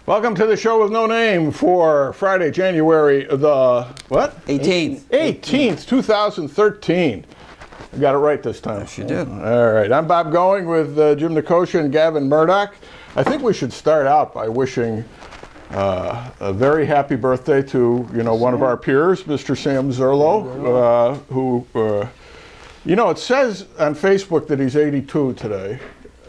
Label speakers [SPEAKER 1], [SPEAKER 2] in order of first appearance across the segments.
[SPEAKER 1] Welcome to the show with no name for Friday, January the, what?
[SPEAKER 2] 18th.
[SPEAKER 1] 18th, 2013. I got it right this time.
[SPEAKER 2] Yes, you did.
[SPEAKER 1] All right. I'm Bob Going with Jim Nicosia and Gavin Murdoch. I think we should start out by wishing a very happy birthday to, one of our peers, Mr. Sam Zerlo, who, it says on Facebook that he's 82 today.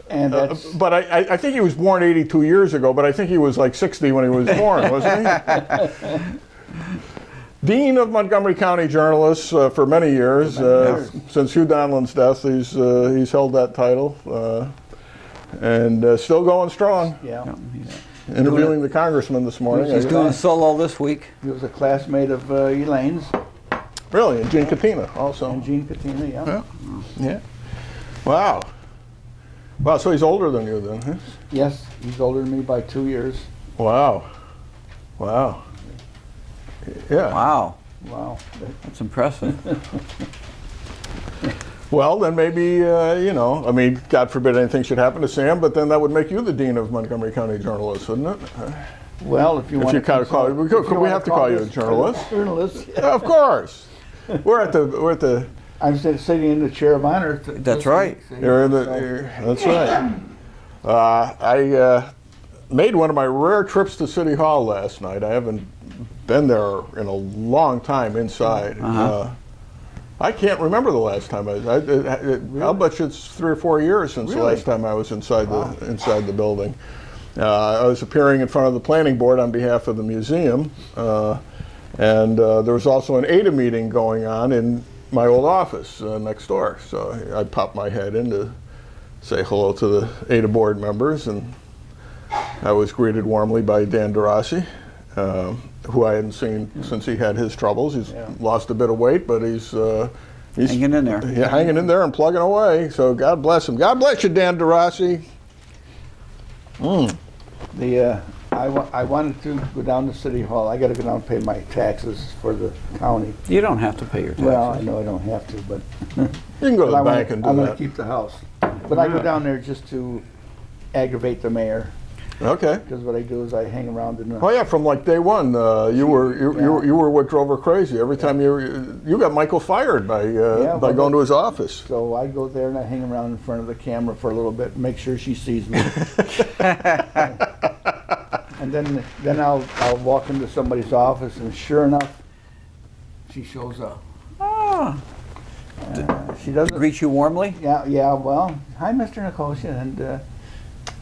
[SPEAKER 3] And
[SPEAKER 1] but I think he was born 82 years ago, but I think he was like 60 when he was born, wasn't he? Dean of Montgomery County Journalists for many years. Since Hugh Donlan's death, he's held that title. And still going strong.
[SPEAKER 3] Yeah.
[SPEAKER 1] Interviewing the congressman this morning.
[SPEAKER 2] He's doing a solo this week.
[SPEAKER 3] He was a classmate of Elaine's.
[SPEAKER 1] Really? And Gene Katina also.
[SPEAKER 3] And Gene Katina, yeah.
[SPEAKER 1] Yeah. Wow. Wow, so he's older than you then, huh?
[SPEAKER 3] Yes, he's older than me by 2 years.
[SPEAKER 1] Wow. Wow. Yeah.
[SPEAKER 2] Wow.
[SPEAKER 3] Wow.
[SPEAKER 2] That's impressive.
[SPEAKER 1] Well, then maybe, God forbid anything should happen to Sam, but then that would make you the Dean of Montgomery County Journalists, wouldn't it?
[SPEAKER 3] Well, if you want to
[SPEAKER 1] call we have to call you a journalist?
[SPEAKER 3] Journalist.
[SPEAKER 1] Yeah, of course. We're at the
[SPEAKER 3] I'm sitting in the chair of honor.
[SPEAKER 2] That's right.
[SPEAKER 1] That's right. I made one of my rare trips to City Hall last night. I haven't been there in a long time inside. I can't remember the last time I'll bet you it's 3 or 4 years since the last time I was inside the building. I was appearing in front of the planning board on behalf of the museum, and there was also an ADA meeting going on in my old office next door. So I popped my head in to say hello to the ADA board members, and I was greeted warmly by Dan DeRossi, who I hadn't seen since he had his troubles. He's lost a bit of weight, but he's
[SPEAKER 2] hanging in there.
[SPEAKER 1] Yeah, hanging in there and plugging away. So God bless him. God bless you, Dan DeRossi.
[SPEAKER 3] I wanted to go down to City Hall. I got to go down and pay my taxes for the county.
[SPEAKER 2] You don't have to pay your taxes.
[SPEAKER 3] Well, I know I don't have to, but
[SPEAKER 1] You can go to the bank and do
[SPEAKER 3] I'm
[SPEAKER 1] that.
[SPEAKER 3] going to keep the house. But I go down there just to aggravate the mayor.
[SPEAKER 1] Okay.
[SPEAKER 3] Because what I do is I hang around in the...
[SPEAKER 1] Oh yeah, from like day one, you were what drove her crazy. Every time you got Michael fired by going to his office.
[SPEAKER 3] So I go there and I hang around in front of the camera for a little bit, and make sure she sees me. And then I'll walk into somebody's office, and sure enough, she shows up.
[SPEAKER 2] Ah.
[SPEAKER 3] She doesn't
[SPEAKER 2] Greet you warmly?
[SPEAKER 3] Yeah. Well, hi, Mr. Nicosia, and.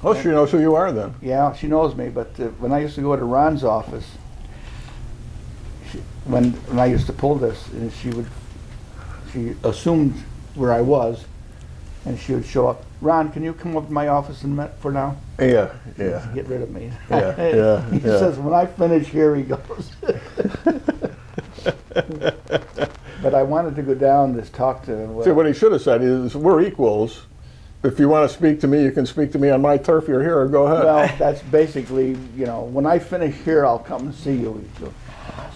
[SPEAKER 1] Oh, she knows who you are then.
[SPEAKER 3] Yeah, she knows me. But when I used to go to Ron's office, when I used to pull this, and she assumed where I was, and she would show up. Ron, can you come up to my office for now?
[SPEAKER 1] Yeah.
[SPEAKER 3] Get rid of me.
[SPEAKER 1] Yeah.
[SPEAKER 3] He says, when I finish here, he goes. But I wanted to go down and talk to.
[SPEAKER 1] See, what he should have said is, "We're equals. If you want to speak to me, you can speak to me on my turf. You're here. Go ahead."
[SPEAKER 3] Well, that's basically, when I finish here, I'll come and see you.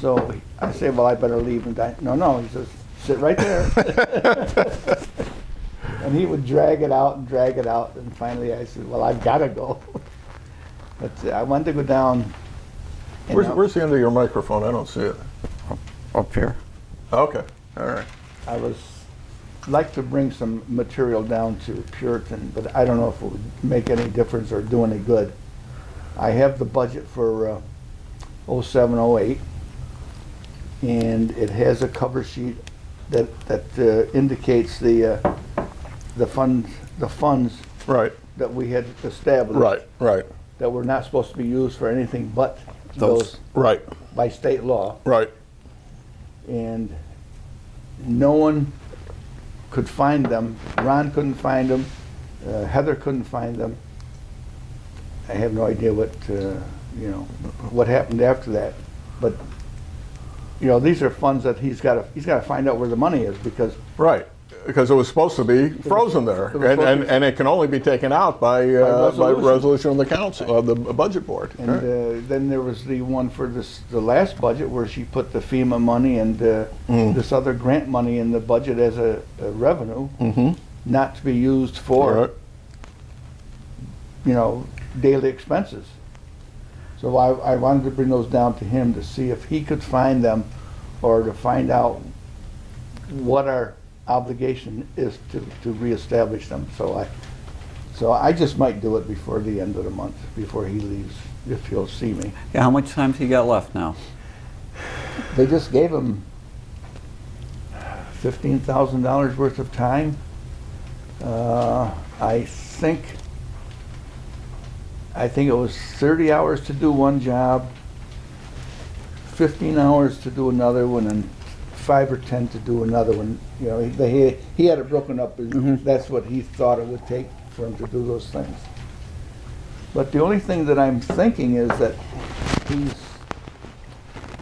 [SPEAKER 3] So I say, well, I better leave. And no, he says, sit right there. And he would drag it out, and finally I said, well, I've got to go. But I wanted to go down.
[SPEAKER 1] Where's the end of your microphone? I don't see it.
[SPEAKER 2] Up here.
[SPEAKER 1] Okay. All right.
[SPEAKER 3] I was like to bring some material down to Puritan, but I don't know if it would make any difference or do any good. I have the budget for 07-08, and it has a cover sheet that indicates the funds
[SPEAKER 1] Right.
[SPEAKER 3] that we had established.
[SPEAKER 1] Right.
[SPEAKER 3] That were not supposed to be used for anything but those
[SPEAKER 1] Right.
[SPEAKER 3] by state law.
[SPEAKER 1] Right.
[SPEAKER 3] And no one could find them. Ron couldn't find them. Heather couldn't find them. I have no idea what happened after that. But these are funds that he's got to find out where the money is, because
[SPEAKER 1] Right. Because it was supposed to be frozen there, and it can only be taken out by resolution of the council, of the budget board.
[SPEAKER 3] And then there was the one for the last budget where she put the FEMA money and this other grant money in the budget as a revenue, not to be used for daily expenses. So I wanted to bring those down to him to see if he could find them, or to find out what our obligation is to reestablish them. So I just might do it before the end of the month, before he leaves, if he'll see me.
[SPEAKER 2] Yeah, how much time's he got left now?
[SPEAKER 3] They just gave him $15,000 worth of time. I think it was 30 hours to do one job, 15 hours to do another one, and 5 or 10 to do another one. You know, he had it broken up. That's what he thought it would take for him to do those things. But the only thing that I'm thinking is that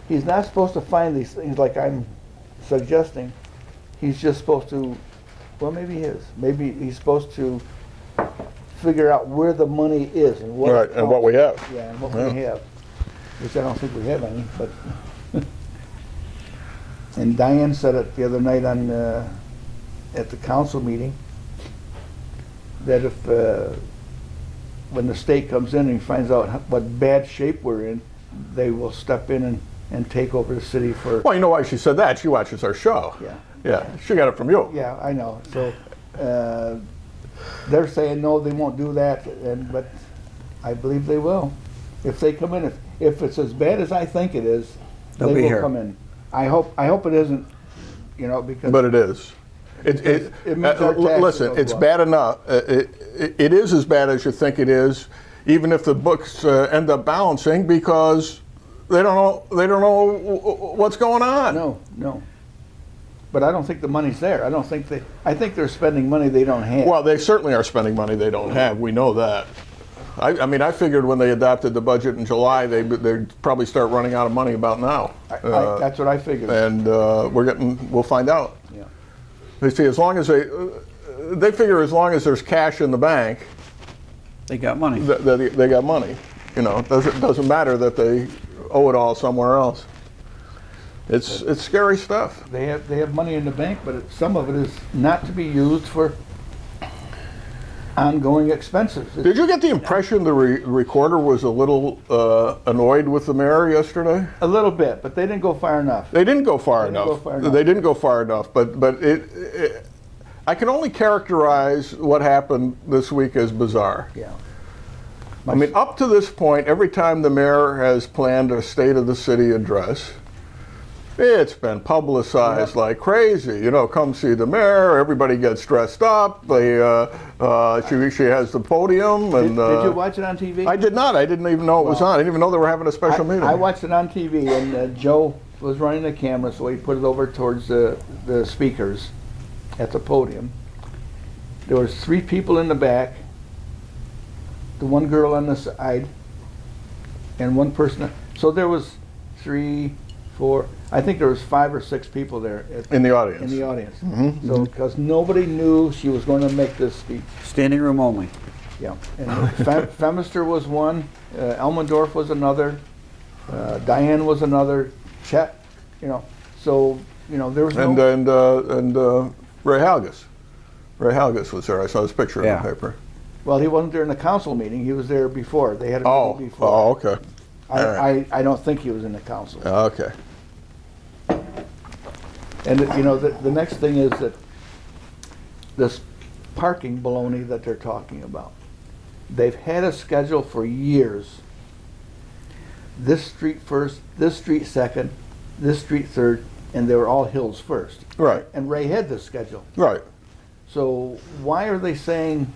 [SPEAKER 3] he's not supposed to find these things like I'm suggesting. He's just supposed to, well, maybe he is. Maybe he's supposed to figure out where the money is and what
[SPEAKER 1] Right, and what we have.
[SPEAKER 3] Yeah, and what we have, which I don't think we have any. But and Diane said it the other night on at the council meeting that if when the state comes in and finds out what bad shape we're in, they will step in and take over the city for.
[SPEAKER 1] Well, you know why she said that? She watches our show.
[SPEAKER 3] Yeah.
[SPEAKER 1] Yeah, she got it from you.
[SPEAKER 3] Yeah, I know. So they're saying no, they won't do that, but I believe they will. If they come in, if it's as bad as I think it is,
[SPEAKER 2] They'll
[SPEAKER 3] they
[SPEAKER 2] be
[SPEAKER 3] will
[SPEAKER 2] here.
[SPEAKER 3] come in. I hope it isn't, you know, because.
[SPEAKER 1] But it is.
[SPEAKER 3] It means our taxes
[SPEAKER 1] Listen,
[SPEAKER 3] will
[SPEAKER 1] it's
[SPEAKER 3] go up.
[SPEAKER 1] bad enough. It is as bad as you think it is, even if the books end up balancing, because they don't know what's going on.
[SPEAKER 3] No. But I don't think the money's there. I think they're spending money they don't have.
[SPEAKER 1] Well, they certainly are spending money they don't have. We know that. I mean, I figured when they adopted the budget in July, they'd probably start running out of money about now.
[SPEAKER 3] That's what I figured.
[SPEAKER 1] And we'll find out.
[SPEAKER 3] Yeah.
[SPEAKER 1] They see, as long as they figure as long as there's cash in the bank,
[SPEAKER 2] They got money.
[SPEAKER 1] they got money. You know, it doesn't matter that they owe it all somewhere else. It's scary stuff.
[SPEAKER 3] They have money in the bank, but some of it is not to be used for ongoing expenses.
[SPEAKER 1] Did you get the impression the recorder was a little annoyed with the mayor yesterday?
[SPEAKER 3] A little bit, but they didn't go far enough.
[SPEAKER 1] They didn't go far
[SPEAKER 3] They didn't
[SPEAKER 1] enough.
[SPEAKER 3] go far enough.
[SPEAKER 1] They didn't go far enough. But I can only characterize what happened this week as bizarre.
[SPEAKER 3] Yeah.
[SPEAKER 1] I mean, up to this point, every time the mayor has planned a State of the City address, it's been publicized like crazy. You know, come see the mayor. Everybody gets dressed up. She has the podium. And
[SPEAKER 3] Did you watch it on TV?
[SPEAKER 1] I did not. I didn't even know it was on. I didn't even know they were having a special meeting.
[SPEAKER 3] I watched it on TV, and Joe was running the camera, so he put it over towards the speakers at the podium. There was 3 people in the back, the one girl on the side, and one person. So there was 3, 4. I think there was 5 or 6 people there
[SPEAKER 1] in the audience.
[SPEAKER 3] in the audience.
[SPEAKER 1] Mhm.
[SPEAKER 3] So because nobody knew she was going to make this speech.
[SPEAKER 2] Standing room only.
[SPEAKER 3] Yeah, and Femister was one, Elmendorf was another, Diane was another, Chet, you know. So there was no.
[SPEAKER 1] And Ray Halgus. Ray Halgus was there. I saw his picture in
[SPEAKER 2] Yeah.
[SPEAKER 1] the paper.
[SPEAKER 3] Well, he wasn't there in the council meeting. He was there before. They had a meeting before.
[SPEAKER 1] Oh, okay.
[SPEAKER 3] I don't think he was in the council.
[SPEAKER 1] Okay.
[SPEAKER 3] And the next thing is that this parking baloney that they're talking about. They've had a schedule for years. This street first, this street second, this street third, and they were all hills first.
[SPEAKER 1] Right.
[SPEAKER 3] And Ray had this schedule.
[SPEAKER 1] Right.
[SPEAKER 3] So why are they saying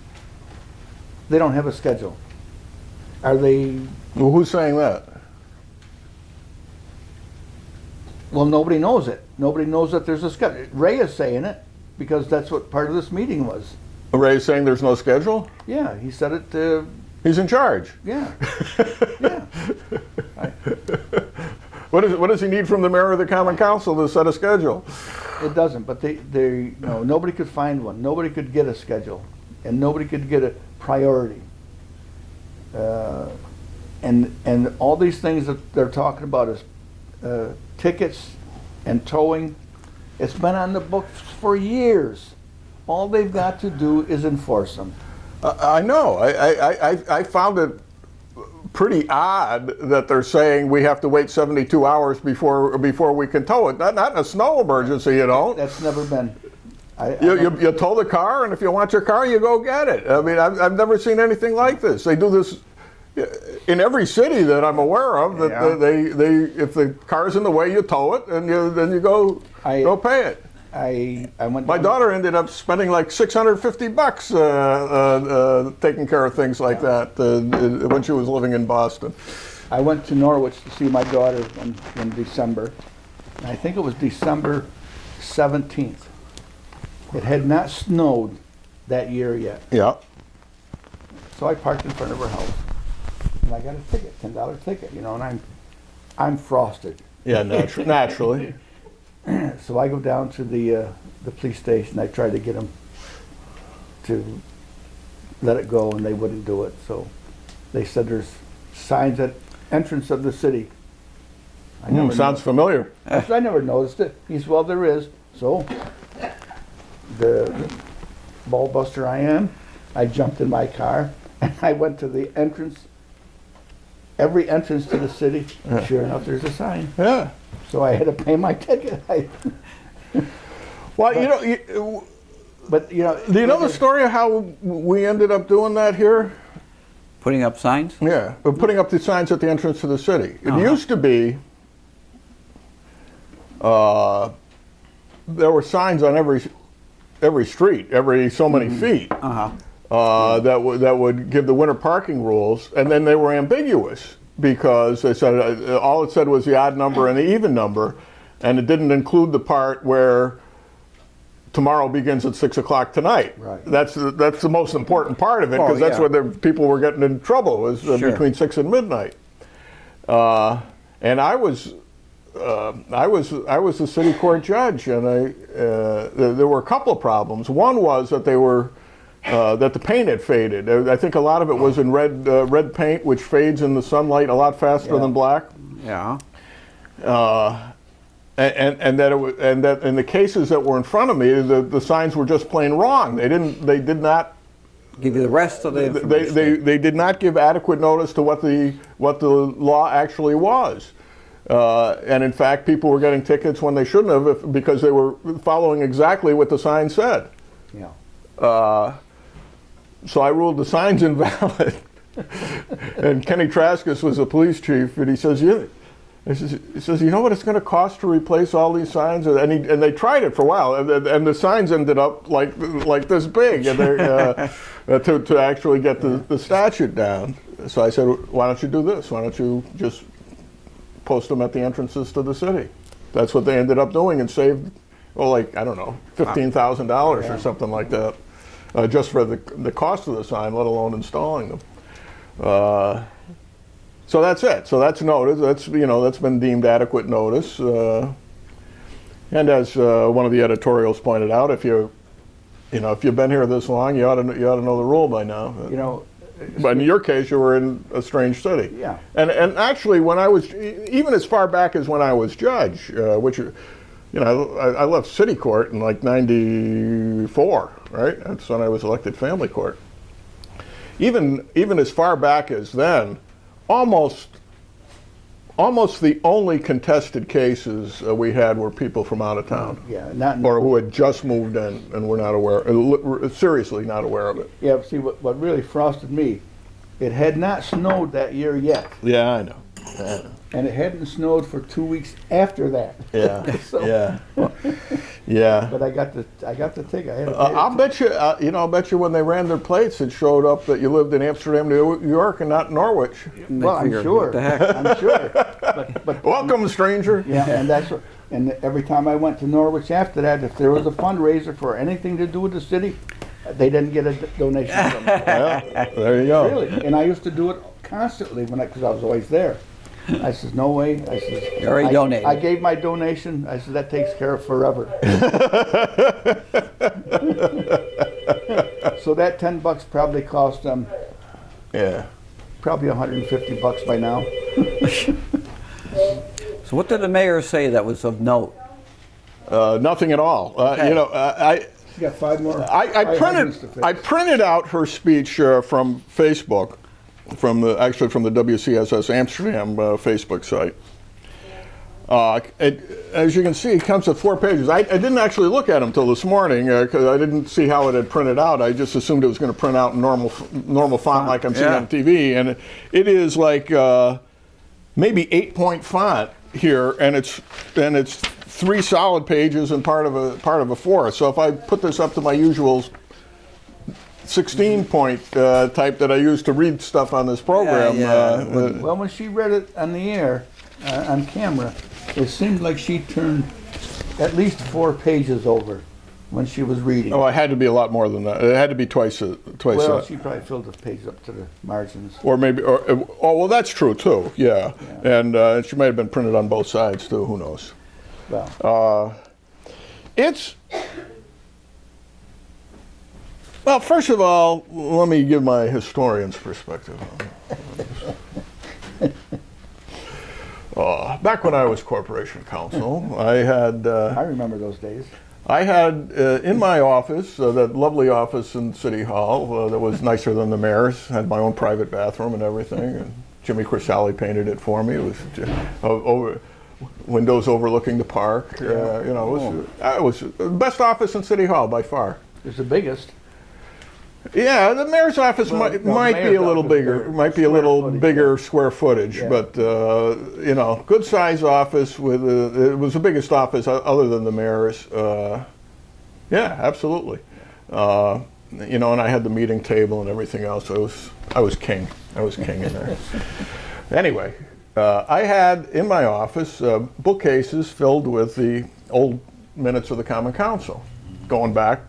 [SPEAKER 3] they don't have a schedule? Are they?
[SPEAKER 1] Well, who's saying that?
[SPEAKER 3] Well, nobody knows it. Nobody knows that there's a schedule. Ray is saying it because that's what part of this meeting was.
[SPEAKER 1] Ray's saying there's no schedule?
[SPEAKER 3] Yeah, he said it.
[SPEAKER 1] He's in charge.
[SPEAKER 3] Yeah. Yeah.
[SPEAKER 1] What does he need from the mayor of the common council to set a schedule?
[SPEAKER 3] It doesn't, but nobody could find one. Nobody could get a schedule, and nobody could get a priority. And all these things that they're talking about is tickets and towing. It's been on the books for years. All they've got to do is enforce them.
[SPEAKER 1] I know. I found it pretty odd that they're saying we have to wait 72 hours before we can tow it. Not in a snow emergency, you don't.
[SPEAKER 3] That's never been.
[SPEAKER 1] You tow the car, and if you want your car, you go get it. I mean, I've never seen anything like this. They do this in every city that I'm aware of. That
[SPEAKER 3] Yeah.
[SPEAKER 1] they if the car's in the way, you tow it, and then you go pay it.
[SPEAKER 3] I went.
[SPEAKER 1] My daughter ended up spending like $650 taking care of things like that when she was living in Boston.
[SPEAKER 3] I went to Norwich to see my daughter in December. And I think it was December 17th. It had not snowed that year yet.
[SPEAKER 1] Yeah.
[SPEAKER 3] So I parked in front of her house, and I got a ticket, $10 ticket, you know, and I'm frosted.
[SPEAKER 1] Yeah, naturally.
[SPEAKER 3] So I go down to the police station. I tried to get them to let it go, and they wouldn't do it. So they said there's signs at entrance of the city.
[SPEAKER 1] Sounds familiar.
[SPEAKER 3] I never noticed it. He said, well, there is. So the ball buster I am, I jumped in my car, and I went to the entrance, every entrance to the city.
[SPEAKER 1] Yeah.
[SPEAKER 3] Sure enough, there's a sign.
[SPEAKER 1] Yeah.
[SPEAKER 3] So I had to pay my ticket.
[SPEAKER 1] Well,
[SPEAKER 3] But
[SPEAKER 1] do you know the story of how we ended up doing that here?
[SPEAKER 2] Putting up signs?
[SPEAKER 1] Yeah, we're putting up the signs at the entrance to the city. It used to be there were signs on every street, every so many feet. That would give the winter parking rules, and then they were ambiguous because they said all it said was the odd number and the even number, and it didn't include the part where tomorrow begins at 6 o'clock tonight.
[SPEAKER 3] Right.
[SPEAKER 1] That's the most important part of it, because that's
[SPEAKER 2] yeah.
[SPEAKER 1] where the people were getting in trouble, was
[SPEAKER 2] Sure.
[SPEAKER 1] between 6 and midnight. And I was the city court judge, and there were a couple of problems. One was that that the paint had faded. I think a lot of it was in red paint, which fades in the sunlight a lot faster than black.
[SPEAKER 2] Yeah.
[SPEAKER 1] And that in the cases that were in front of me, the signs were just plain wrong. They did not
[SPEAKER 2] Give you the rest of the information.
[SPEAKER 1] they did not give adequate notice to what the law actually was. And in fact, people were getting tickets when they shouldn't have, because they were following exactly what the sign said.
[SPEAKER 3] Yeah.
[SPEAKER 1] So I ruled the signs invalid. And Kenny Traskus was the police chief, and he says, you know what it's going to cost to replace all these signs? And they tried it for a while, and the signs ended up like this big, and to actually get the statute down. So I said, why don't you do this? Why don't you just post them at the entrances to the city? That's what they ended up doing, and saved, $15,000 or something like that, just for the cost of the sign, let alone installing them. So that's it. So that's notice. That's been deemed adequate notice. And as one of the editorials pointed out, if you've been here this long, you ought to know the rule by now. But in your case, you were in a strange city.
[SPEAKER 3] Yeah.
[SPEAKER 1] And actually, when I was, even as far back as when I was judge, which, I left city court in like '94, right? That's when I was elected family court. Even as far back as then, almost the only contested cases we had were people from out of town.
[SPEAKER 3] Yeah,
[SPEAKER 1] or who had just moved in and were not aware, seriously not aware of it.
[SPEAKER 3] Yeah, see, what really frosted me, it had not snowed that year yet.
[SPEAKER 1] Yeah, I know.
[SPEAKER 3] And it hadn't snowed for 2 weeks after that.
[SPEAKER 1] Yeah,
[SPEAKER 3] So-
[SPEAKER 1] yeah, yeah.
[SPEAKER 3] But I got the ticket. I had to pay
[SPEAKER 1] I'll bet you, I'll bet you when they ran their plates, it showed up that you lived in Amsterdam, New York, and not Norwich.
[SPEAKER 3] Well, I'm
[SPEAKER 2] figure,
[SPEAKER 3] sure.
[SPEAKER 2] what the heck?
[SPEAKER 3] I'm sure. But
[SPEAKER 1] Welcome, stranger.
[SPEAKER 3] yeah, and and every time I went to Norwich after that, if there was a fundraiser for anything to do with the city, they didn't get a donation from me.
[SPEAKER 1] Yeah, there you go.
[SPEAKER 3] Really, and I used to do it constantly because I was always there. I says, no way. I says,
[SPEAKER 2] You already donated.
[SPEAKER 3] I gave my donation. I said, that takes care of forever. So that $10 probably cost them
[SPEAKER 1] Yeah.
[SPEAKER 3] probably $150 by now.
[SPEAKER 2] So what did the mayor say that was of note?
[SPEAKER 1] Nothing at all.
[SPEAKER 2] Okay.
[SPEAKER 3] You got 5 more.
[SPEAKER 1] I printed out her speech from Facebook, actually from the WCSS Amsterdam Facebook site. As you can see, it comes with 4 pages. I didn't actually look at them until this morning because I didn't see how it had printed out. I just assumed it was going to print out in normal font like I'm seeing on TV, and it is like maybe 8-point font here, and it's 3 solid pages and part of a 4th. So if I put this up to my usual 16-point type that I use to read stuff on this program.
[SPEAKER 3] Well, when she read it on the air, on camera, it seemed like she turned at least 4 pages over when she was reading.
[SPEAKER 1] Oh, it had to be a lot more than that. It had to be twice
[SPEAKER 3] Well,
[SPEAKER 1] that.
[SPEAKER 3] she probably filled the page up to the margins.
[SPEAKER 1] Or maybe, oh, well, that's true too. Yeah, and she might have been printed on both sides too. Who knows?
[SPEAKER 3] Well,
[SPEAKER 1] Well, first of all, let me give my historian's perspective. Back when I was corporation counsel, I
[SPEAKER 3] remember those days.
[SPEAKER 1] I had in my office, that lovely office in City Hall that was nicer than the mayor's, had my own private bathroom and everything, and Jimmy Crisali painted it for me. It was windows overlooking the park. It was the best office in City Hall by far.
[SPEAKER 3] It's the biggest.
[SPEAKER 1] Yeah, the mayor's office might be a little bigger. Might be a little bigger square footage, but good size office with it was the biggest office other than the mayor's. Yeah, absolutely. And I had the meeting table and everything else. I was king. I was king in there. Anyway, I had in my office bookcases filled with the old minutes of the Common Council, going back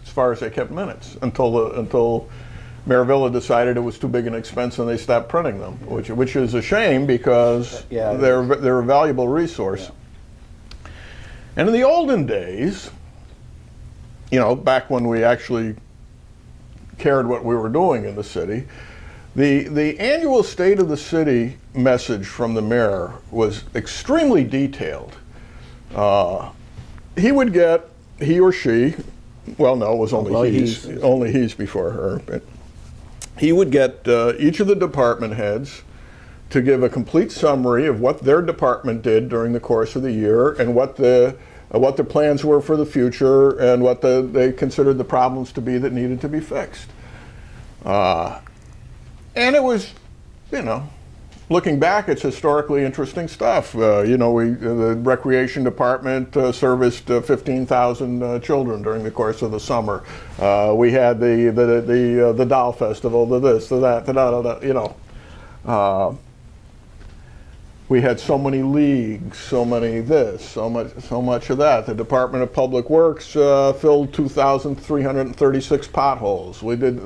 [SPEAKER 1] as far as they kept minutes until Mayor Villa decided it was too big an expense and they stopped printing them, which is a shame because they're a valuable resource. Yeah. And in the olden days, back when we actually cared what we were doing in the city, the annual State of the City message from the mayor was extremely detailed. He or she, well, no, it was only he's before her, but he would get each of the department heads to give a complete summary of what their department did during the course of the year and what the plans were for the future and what they considered the problems to be that needed to be fixed. And it was, looking back, it's historically interesting stuff. The recreation department serviced 15,000 children during the course of the summer. We had the doll festival, the this, the that, we had so many leagues, so many this, so much of that. The Department of Public Works filled 2,336 potholes. We did.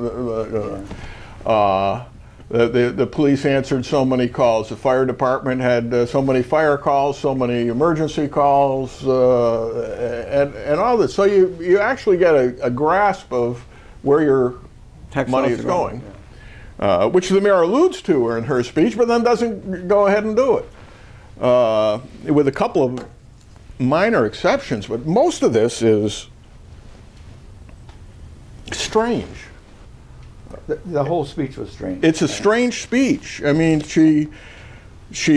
[SPEAKER 1] The police answered so many calls. The fire department had so many fire calls, so many emergency calls, and all this. So you actually get a grasp of where your money is going, which the mayor alludes to in her speech, but then doesn't go ahead and do it, with a couple of minor exceptions. But most of this is strange.
[SPEAKER 3] The whole speech was strange.
[SPEAKER 1] It's a strange speech. I mean, she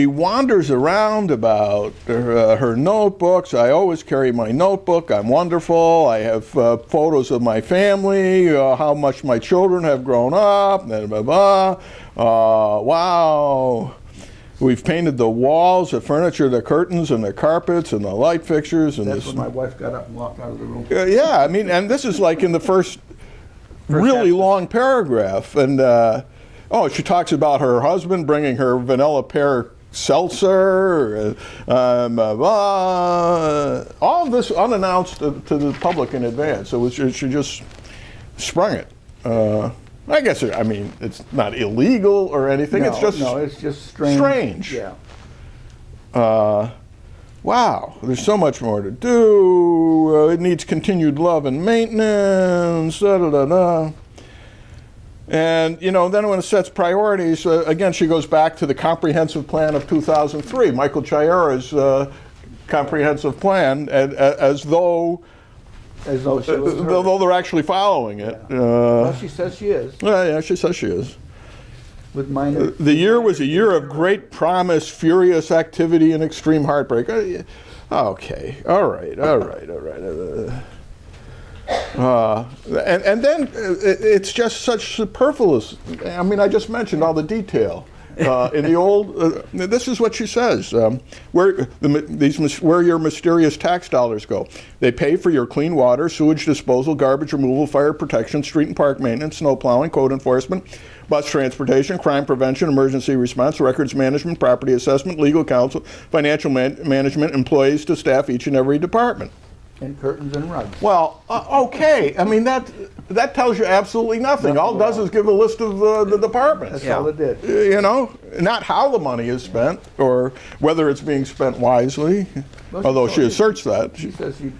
[SPEAKER 1] wanders around about her notebooks. I always carry my notebook. I'm wonderful. I have photos of my family, how much my children have grown up, blah, blah, blah. Wow. We've painted the walls, the furniture, the curtains, and the carpets, and the light fixtures. And
[SPEAKER 3] that's when my wife got up and walked out of the room.
[SPEAKER 1] Yeah, I mean, and this is like in the first really long paragraph, and she talks about her husband bringing her vanilla pear seltzer, all of this unannounced to the public in advance. So she just sprung it. I guess it's not illegal or anything.
[SPEAKER 3] It's just strange.
[SPEAKER 1] Strange.
[SPEAKER 3] Yeah.
[SPEAKER 1] Wow, there's so much more to do. It needs continued love and maintenance. And then when it sets priorities, again, she goes back to the comprehensive plan of 2003, Michael Chiara's comprehensive plan, as though
[SPEAKER 3] though
[SPEAKER 1] they're actually following it.
[SPEAKER 3] Well, she says she is.
[SPEAKER 1] Yeah, she says she is.
[SPEAKER 3] with minor.
[SPEAKER 1] The year was a year of great promise, furious activity, and extreme heartbreak. Okay, all right. And then it's just such superfluous. I mean, I just mentioned all the detail. In the old, this is what she says: where your mysterious tax dollars go. They pay for your clean water, sewage disposal, garbage removal, fire protection, street and park maintenance, snow plowing, code enforcement, bus transportation, crime prevention, emergency response, records management, property assessment, legal counsel, financial management, employees to staff each and every department.
[SPEAKER 3] And curtains and rugs.
[SPEAKER 1] Well, okay. I mean, that tells you absolutely nothing. All it does is give a list of the departments.
[SPEAKER 3] That's all it did.
[SPEAKER 1] You know, not how the money is spent or whether it's being spent wisely, although she asserts that.
[SPEAKER 3] She says she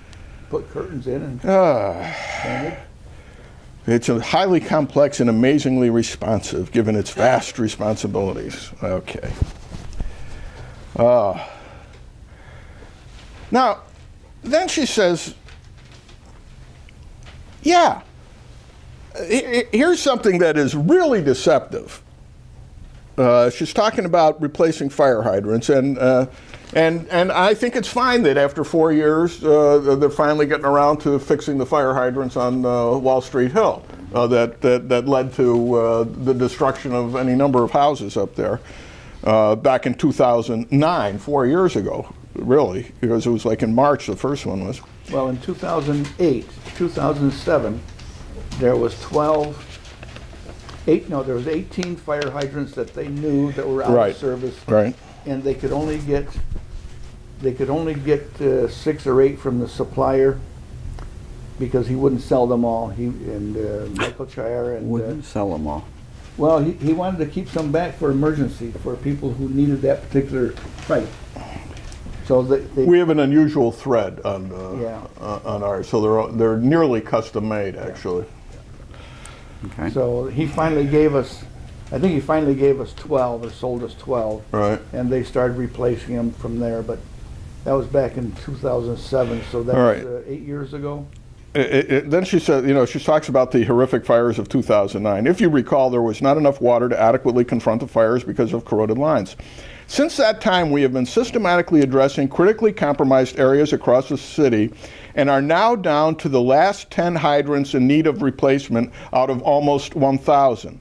[SPEAKER 3] put curtains in and painted.
[SPEAKER 1] It's a highly complex and amazingly responsive, given its vast responsibilities. Okay. Now, then she says, yeah, here's something that is really deceptive. She's talking about replacing fire hydrants, and I think it's fine that after 4 years, they're finally getting around to fixing the fire hydrants on Wall Street Hill that led to the destruction of any number of houses up there back in 2009, 4 years ago. Really, because it was like in March the first one was.
[SPEAKER 3] Well, in 2008, 2007, there was 18 fire hydrants that they knew that were out of service.
[SPEAKER 1] Right.
[SPEAKER 3] And they could only get 6 or 8 from the supplier because he wouldn't sell them all. Michael Chire and
[SPEAKER 2] Wouldn't sell them all.
[SPEAKER 3] well, he wanted to keep some back for emergency for people who needed that particular pipe. So
[SPEAKER 1] we have an unusual thread on ours, so they're nearly custom made actually.
[SPEAKER 2] Okay.
[SPEAKER 3] So he finally gave us, I think he finally gave us 12 or sold us 12.
[SPEAKER 1] Right.
[SPEAKER 3] And they started replacing them from there, but that was back in 2007, so that was 8 years ago.
[SPEAKER 1] Then she said, she talks about the horrific fires of 2009. If you recall, there was not enough water to adequately confront the fires because of corroded lines. Since that time, we have been systematically addressing critically compromised areas across the city and are now down to the last 10 hydrants in need of replacement out of almost 1,000.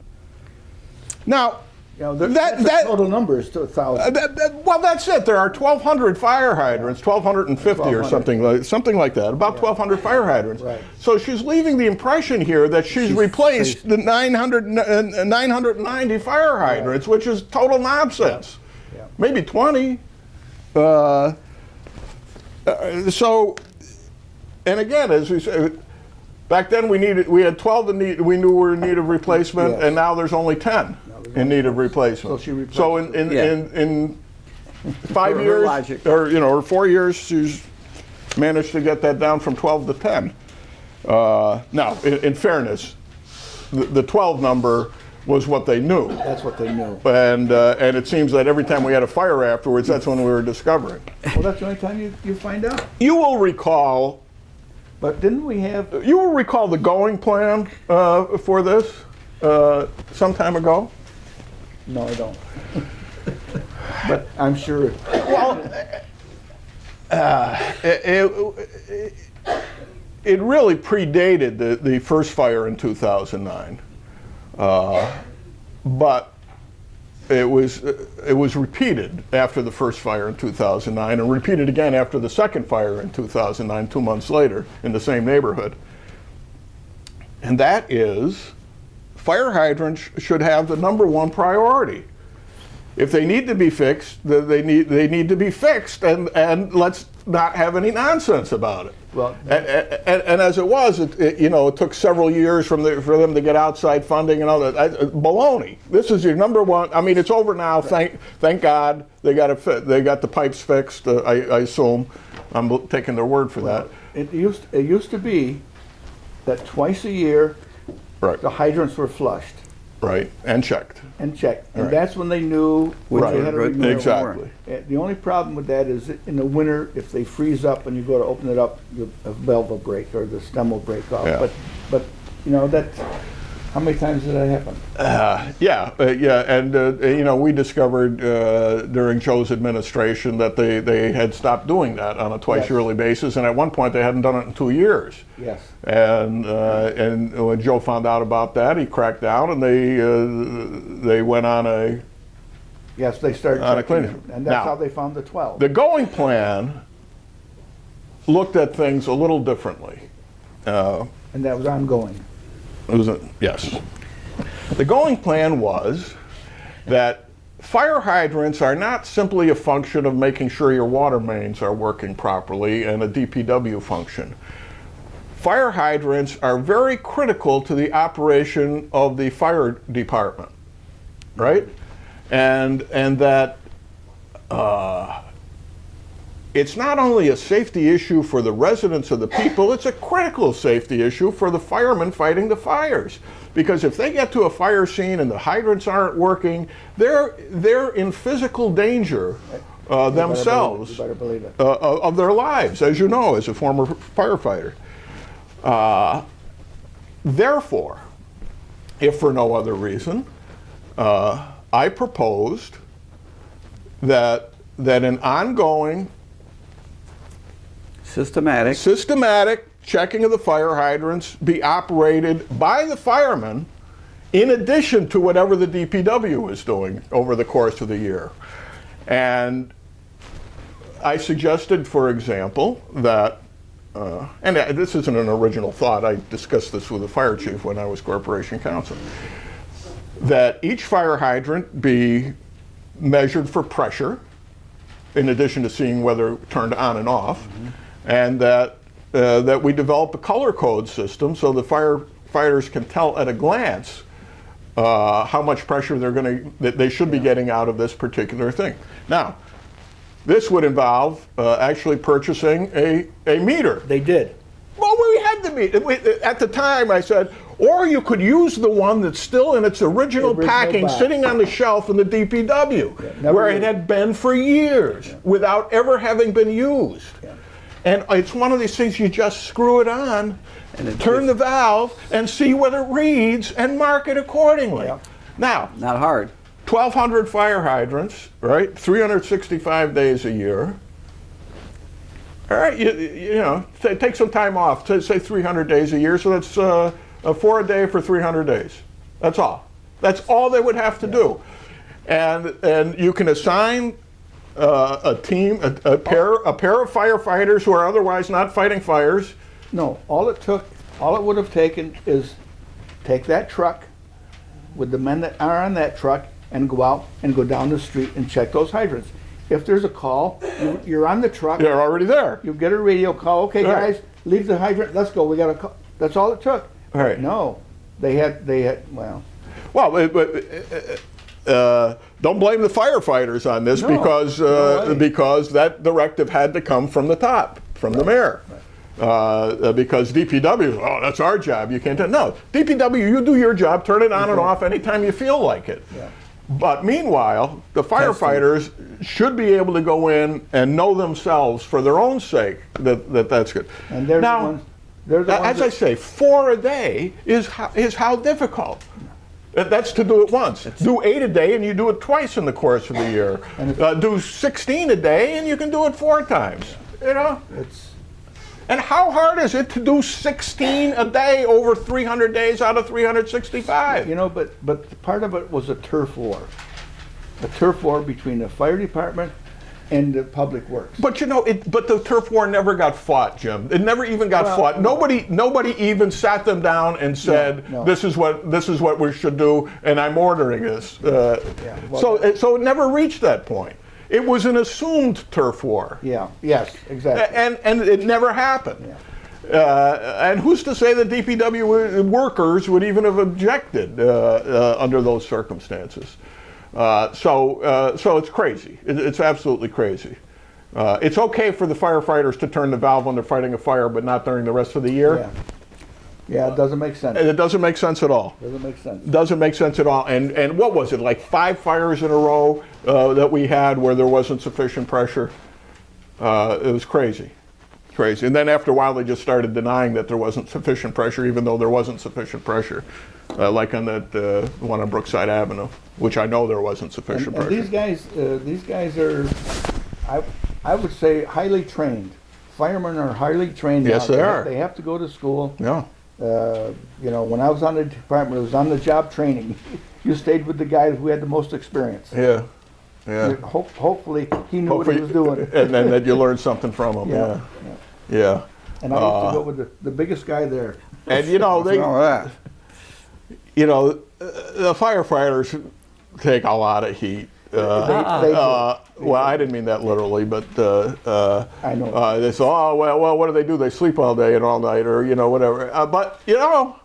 [SPEAKER 1] Now,
[SPEAKER 3] the total number is 1,000.
[SPEAKER 1] Well, that's it. There are 1,200 fire hydrants, 1,250 or something like that. About 1,200 fire hydrants.
[SPEAKER 3] Right.
[SPEAKER 1] So she's leaving the impression here that she's replaced the 990 fire hydrants, which is total nonsense.
[SPEAKER 3] Yeah.
[SPEAKER 1] Maybe 20. So, and again, as we said, back then we had 12 we knew were in need of replacement,
[SPEAKER 3] Yes.
[SPEAKER 1] and now there's only 10 in need of replacement.
[SPEAKER 3] So she replaced
[SPEAKER 1] So in 5
[SPEAKER 2] Her
[SPEAKER 1] years,
[SPEAKER 2] logic.
[SPEAKER 1] or 4 years, she's managed to get that down from 12 to 10. Now, in fairness, the 12 number was what they knew.
[SPEAKER 3] That's what they knew.
[SPEAKER 1] And it seems that every time we had a fire afterwards, that's when we were discovering.
[SPEAKER 3] Well, that's the only time you find out.
[SPEAKER 1] You will recall.
[SPEAKER 3] But didn't we have...
[SPEAKER 1] You will recall the going plan for this some time ago.
[SPEAKER 3] No, I don't. But I'm sure...
[SPEAKER 1] Well, it really predated the first fire in 2009, but it was repeated after the first fire in 2009 and repeated again after the second fire in 2009, 2 months later in the same neighborhood. And that is, fire hydrants should have the #1 priority. If they need to be fixed, they need to be fixed, and let's not have any nonsense about it.
[SPEAKER 3] Well,
[SPEAKER 1] and as it was, it took several years for them to get outside funding and all that. Baloney. This is your #1. I mean, it's over now. Thank God they got it. They got the pipes fixed. I assume. I'm taking their word for that.
[SPEAKER 3] it used to be that twice a year,
[SPEAKER 1] Right.
[SPEAKER 3] the hydrants were flushed
[SPEAKER 1] Right. And checked.
[SPEAKER 3] and checked, and
[SPEAKER 1] Right.
[SPEAKER 3] that's when they knew when
[SPEAKER 1] Right.
[SPEAKER 3] they had a renewal.
[SPEAKER 1] Exactly.
[SPEAKER 3] The only problem with that is in the winter, if they freeze up and you go to open it up, a valve will break or the stem will break off.
[SPEAKER 1] Yeah.
[SPEAKER 3] But that How many times did that happen?
[SPEAKER 1] And we discovered during Joe's administration that they had stopped doing that on a twice-yearly basis, and at one point they hadn't done it in 2 years.
[SPEAKER 3] Yes.
[SPEAKER 1] And when Joe found out about that, he cracked down, and they went on a
[SPEAKER 3] Yes, they started
[SPEAKER 1] on a
[SPEAKER 3] checking
[SPEAKER 1] cleaning.
[SPEAKER 3] it, and that's
[SPEAKER 1] Now,
[SPEAKER 3] how they found the 12.
[SPEAKER 1] the going plan looked at things a little differently.
[SPEAKER 3] And that was ongoing.
[SPEAKER 1] Yes. The going plan was that fire hydrants are not simply a function of making sure your water mains are working properly and a DPW function. Fire hydrants are very critical to the operation of the fire department, right? And that it's not only a safety issue for the residents of the people, it's a critical safety issue for the firemen fighting the fires. Because if they get to a fire scene and the hydrants aren't working, they're in physical danger themselves
[SPEAKER 3] You better believe it.
[SPEAKER 1] of their lives, as you know, as a former firefighter. Therefore, if for no other reason, I proposed that an ongoing systematic checking of the fire hydrants be operated by the firemen in addition to whatever the DPW is doing over the course of the year. And I suggested, for example, that, and this isn't an original thought, I discussed this with the fire chief when I was corporation counsel, that each fire hydrant be measured for pressure, in addition to seeing whether it turned on and off, and that we develop a color code system so the firefighters can tell at a glance how much pressure they should be getting out of this particular thing. Now, this would involve actually purchasing a meter.
[SPEAKER 3] They did.
[SPEAKER 1] Well, we had the meter. At the time, I said, or you could use the one that's still in its original packing,
[SPEAKER 3] box.
[SPEAKER 1] sitting on the shelf in the DPW, where it had been for years without ever having been used.
[SPEAKER 3] Yeah.
[SPEAKER 1] And it's one of these things, you just screw it on, and turn the valve, and see whether it reads, and mark it accordingly.
[SPEAKER 3] Yeah.
[SPEAKER 1] Now,
[SPEAKER 2] Not hard.
[SPEAKER 1] 1,200 fire hydrants, right? 365 days a year. All right, you know, take some time off, say 300 days a year, so that's 4 a day for 300 days. That's all. That's all they would have to do. And you can assign a team, a pair of firefighters who are otherwise not fighting fires.
[SPEAKER 3] No, all it would have taken is take that truck with the men that are on that truck and go out and go down the street and check those hydrants. If there's a call, you're on the truck.
[SPEAKER 1] They're already there.
[SPEAKER 3] You get a radio call. Okay,
[SPEAKER 1] Right.
[SPEAKER 3] guys, leave the hydrant. Let's go. We got a call. That's all it took.
[SPEAKER 1] Right.
[SPEAKER 3] No, they had. Well,
[SPEAKER 1] don't blame the firefighters on this
[SPEAKER 3] No,
[SPEAKER 1] because
[SPEAKER 3] no way.
[SPEAKER 1] because that directive had to come from the top, from the mayor. Because DPW, oh, that's our job. You can't. No, DPW, you do your job. Turn it on and off anytime you feel like it.
[SPEAKER 3] Yeah.
[SPEAKER 1] But meanwhile, the firefighters should be able to go in and know themselves, for their own sake, that's good.
[SPEAKER 3] and they're
[SPEAKER 1] Now,
[SPEAKER 3] the ones. They're the ones
[SPEAKER 1] as I say, 4 a day is how difficult. That's to do it once. Do 8 a day, and you do it twice in the course of the year. Do 16 a day, and you can do it 4 times. You know. And how hard is it to do 16 a day over 300 days out of 365?
[SPEAKER 3] You know, but part of it was a turf war between the fire department and the public works.
[SPEAKER 1] But you know, but the turf war never got fought, Jim. It never even got fought.
[SPEAKER 3] no.
[SPEAKER 1] Nobody even sat them down and said,
[SPEAKER 3] No.
[SPEAKER 1] "This is what we should do," and I'm ordering this. So it never reached that point. It was an assumed turf war.
[SPEAKER 3] Yeah. Yes. Exactly.
[SPEAKER 1] And it never happened.
[SPEAKER 3] Yeah.
[SPEAKER 1] And who's to say that DPW workers would even have objected under those circumstances? So it's crazy. It's absolutely crazy. It's okay for the firefighters to turn the valve when they're fighting a fire, but not during the rest of the year.
[SPEAKER 3] Yeah. Yeah. It doesn't make sense.
[SPEAKER 1] It doesn't make sense at all.
[SPEAKER 3] Doesn't make sense.
[SPEAKER 1] Doesn't make sense at all. And what was it, like 5 fires in a row that we had where there wasn't sufficient pressure? It was crazy. crazy. And then after a while, they just started denying that there wasn't sufficient pressure, even though there wasn't sufficient pressure, like on that one on Brookside Avenue, which I know there wasn't sufficient
[SPEAKER 3] And
[SPEAKER 1] pressure.
[SPEAKER 3] these guys are, I would say, highly trained. Firemen are highly trained.
[SPEAKER 1] Yes,
[SPEAKER 3] now.
[SPEAKER 1] they are.
[SPEAKER 3] They have to go to school.
[SPEAKER 1] Yeah.
[SPEAKER 3] You know, when I was on the department, it was on the job training. You stayed with the guy who had the most experience.
[SPEAKER 1] Yeah. Yeah.
[SPEAKER 3] Hopefully, he knew what he was doing.
[SPEAKER 1] And then that you learned something from him.
[SPEAKER 3] Yeah,
[SPEAKER 1] Yeah. Yeah.
[SPEAKER 3] And I used to go with the biggest guy there.
[SPEAKER 1] And you know,
[SPEAKER 2] What's wrong with that?
[SPEAKER 1] you know, the firefighters take a lot of heat.
[SPEAKER 3] They
[SPEAKER 1] Well, I didn't mean that literally, but
[SPEAKER 3] I know.
[SPEAKER 1] they say, oh, well, what do? They sleep all day and all night, or you know, whatever. But you know,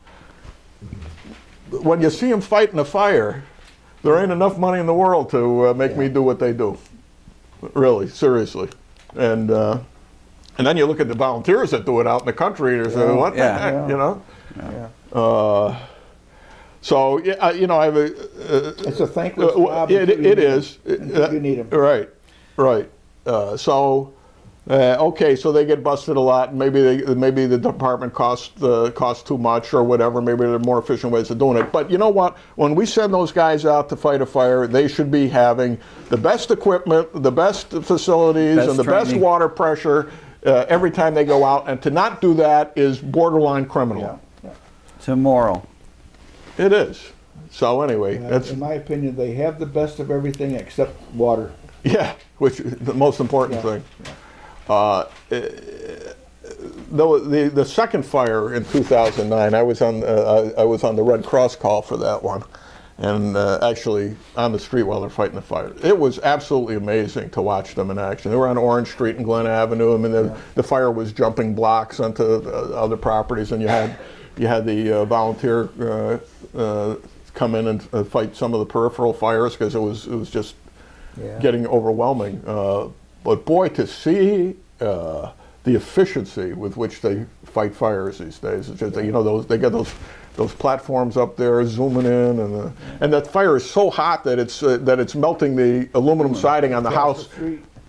[SPEAKER 1] when you see them fighting a fire, there ain't enough money in the world to make me do what they do. Really, seriously, and then you look at the volunteers that do it out in the country. And say, what the heck,
[SPEAKER 3] Yeah.
[SPEAKER 1] you know?
[SPEAKER 3] Yeah.
[SPEAKER 1] So you know, I have a.
[SPEAKER 3] It's a thankless job.
[SPEAKER 1] It is.
[SPEAKER 3] Until you need them.
[SPEAKER 1] Right, right. Okay, so they get busted a lot. Maybe the department costs too much or whatever. Maybe there are more efficient ways of doing it. But you know what? When we send those guys out to fight a fire, they should be having the best equipment, the best facilities,
[SPEAKER 2] Best
[SPEAKER 1] and the best
[SPEAKER 2] training.
[SPEAKER 1] water pressure every time they go out. And to not do that is borderline criminal.
[SPEAKER 3] Yeah.
[SPEAKER 2] It's immoral.
[SPEAKER 1] It is. So anyway, that's
[SPEAKER 3] In my opinion, they have the best of everything except water.
[SPEAKER 1] yeah, which is the most important
[SPEAKER 3] Yeah.
[SPEAKER 1] thing. The second fire in 2009, I was on the Red Cross call for that one, and actually on the street while they're fighting the fire. It was absolutely amazing to watch them in action. They were on Orange Street and Glen Avenue. I mean, the fire was jumping blocks onto other properties, and you had the volunteer come in and fight some of the peripheral fires because it was just getting overwhelming. But boy, to see the efficiency with which they fight fires these days, it's just, you know, they get those platforms up there zooming in, and that fire is so hot that it's melting the aluminum siding on the house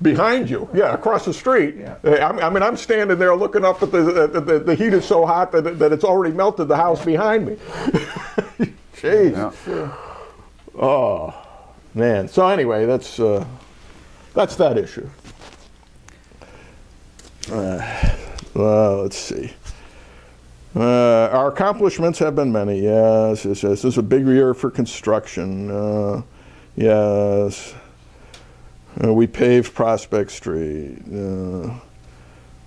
[SPEAKER 1] behind you. Yeah, across the street.
[SPEAKER 3] Yeah.
[SPEAKER 1] I mean, I'm standing there looking up at the heat is so hot that it's already melted the house behind me. Jeez.
[SPEAKER 2] Yeah.
[SPEAKER 1] Oh man. So anyway, that's that issue. Let's see. Our accomplishments have been many. Yes. This is a big year for construction. Yes. We paved Prospect Street.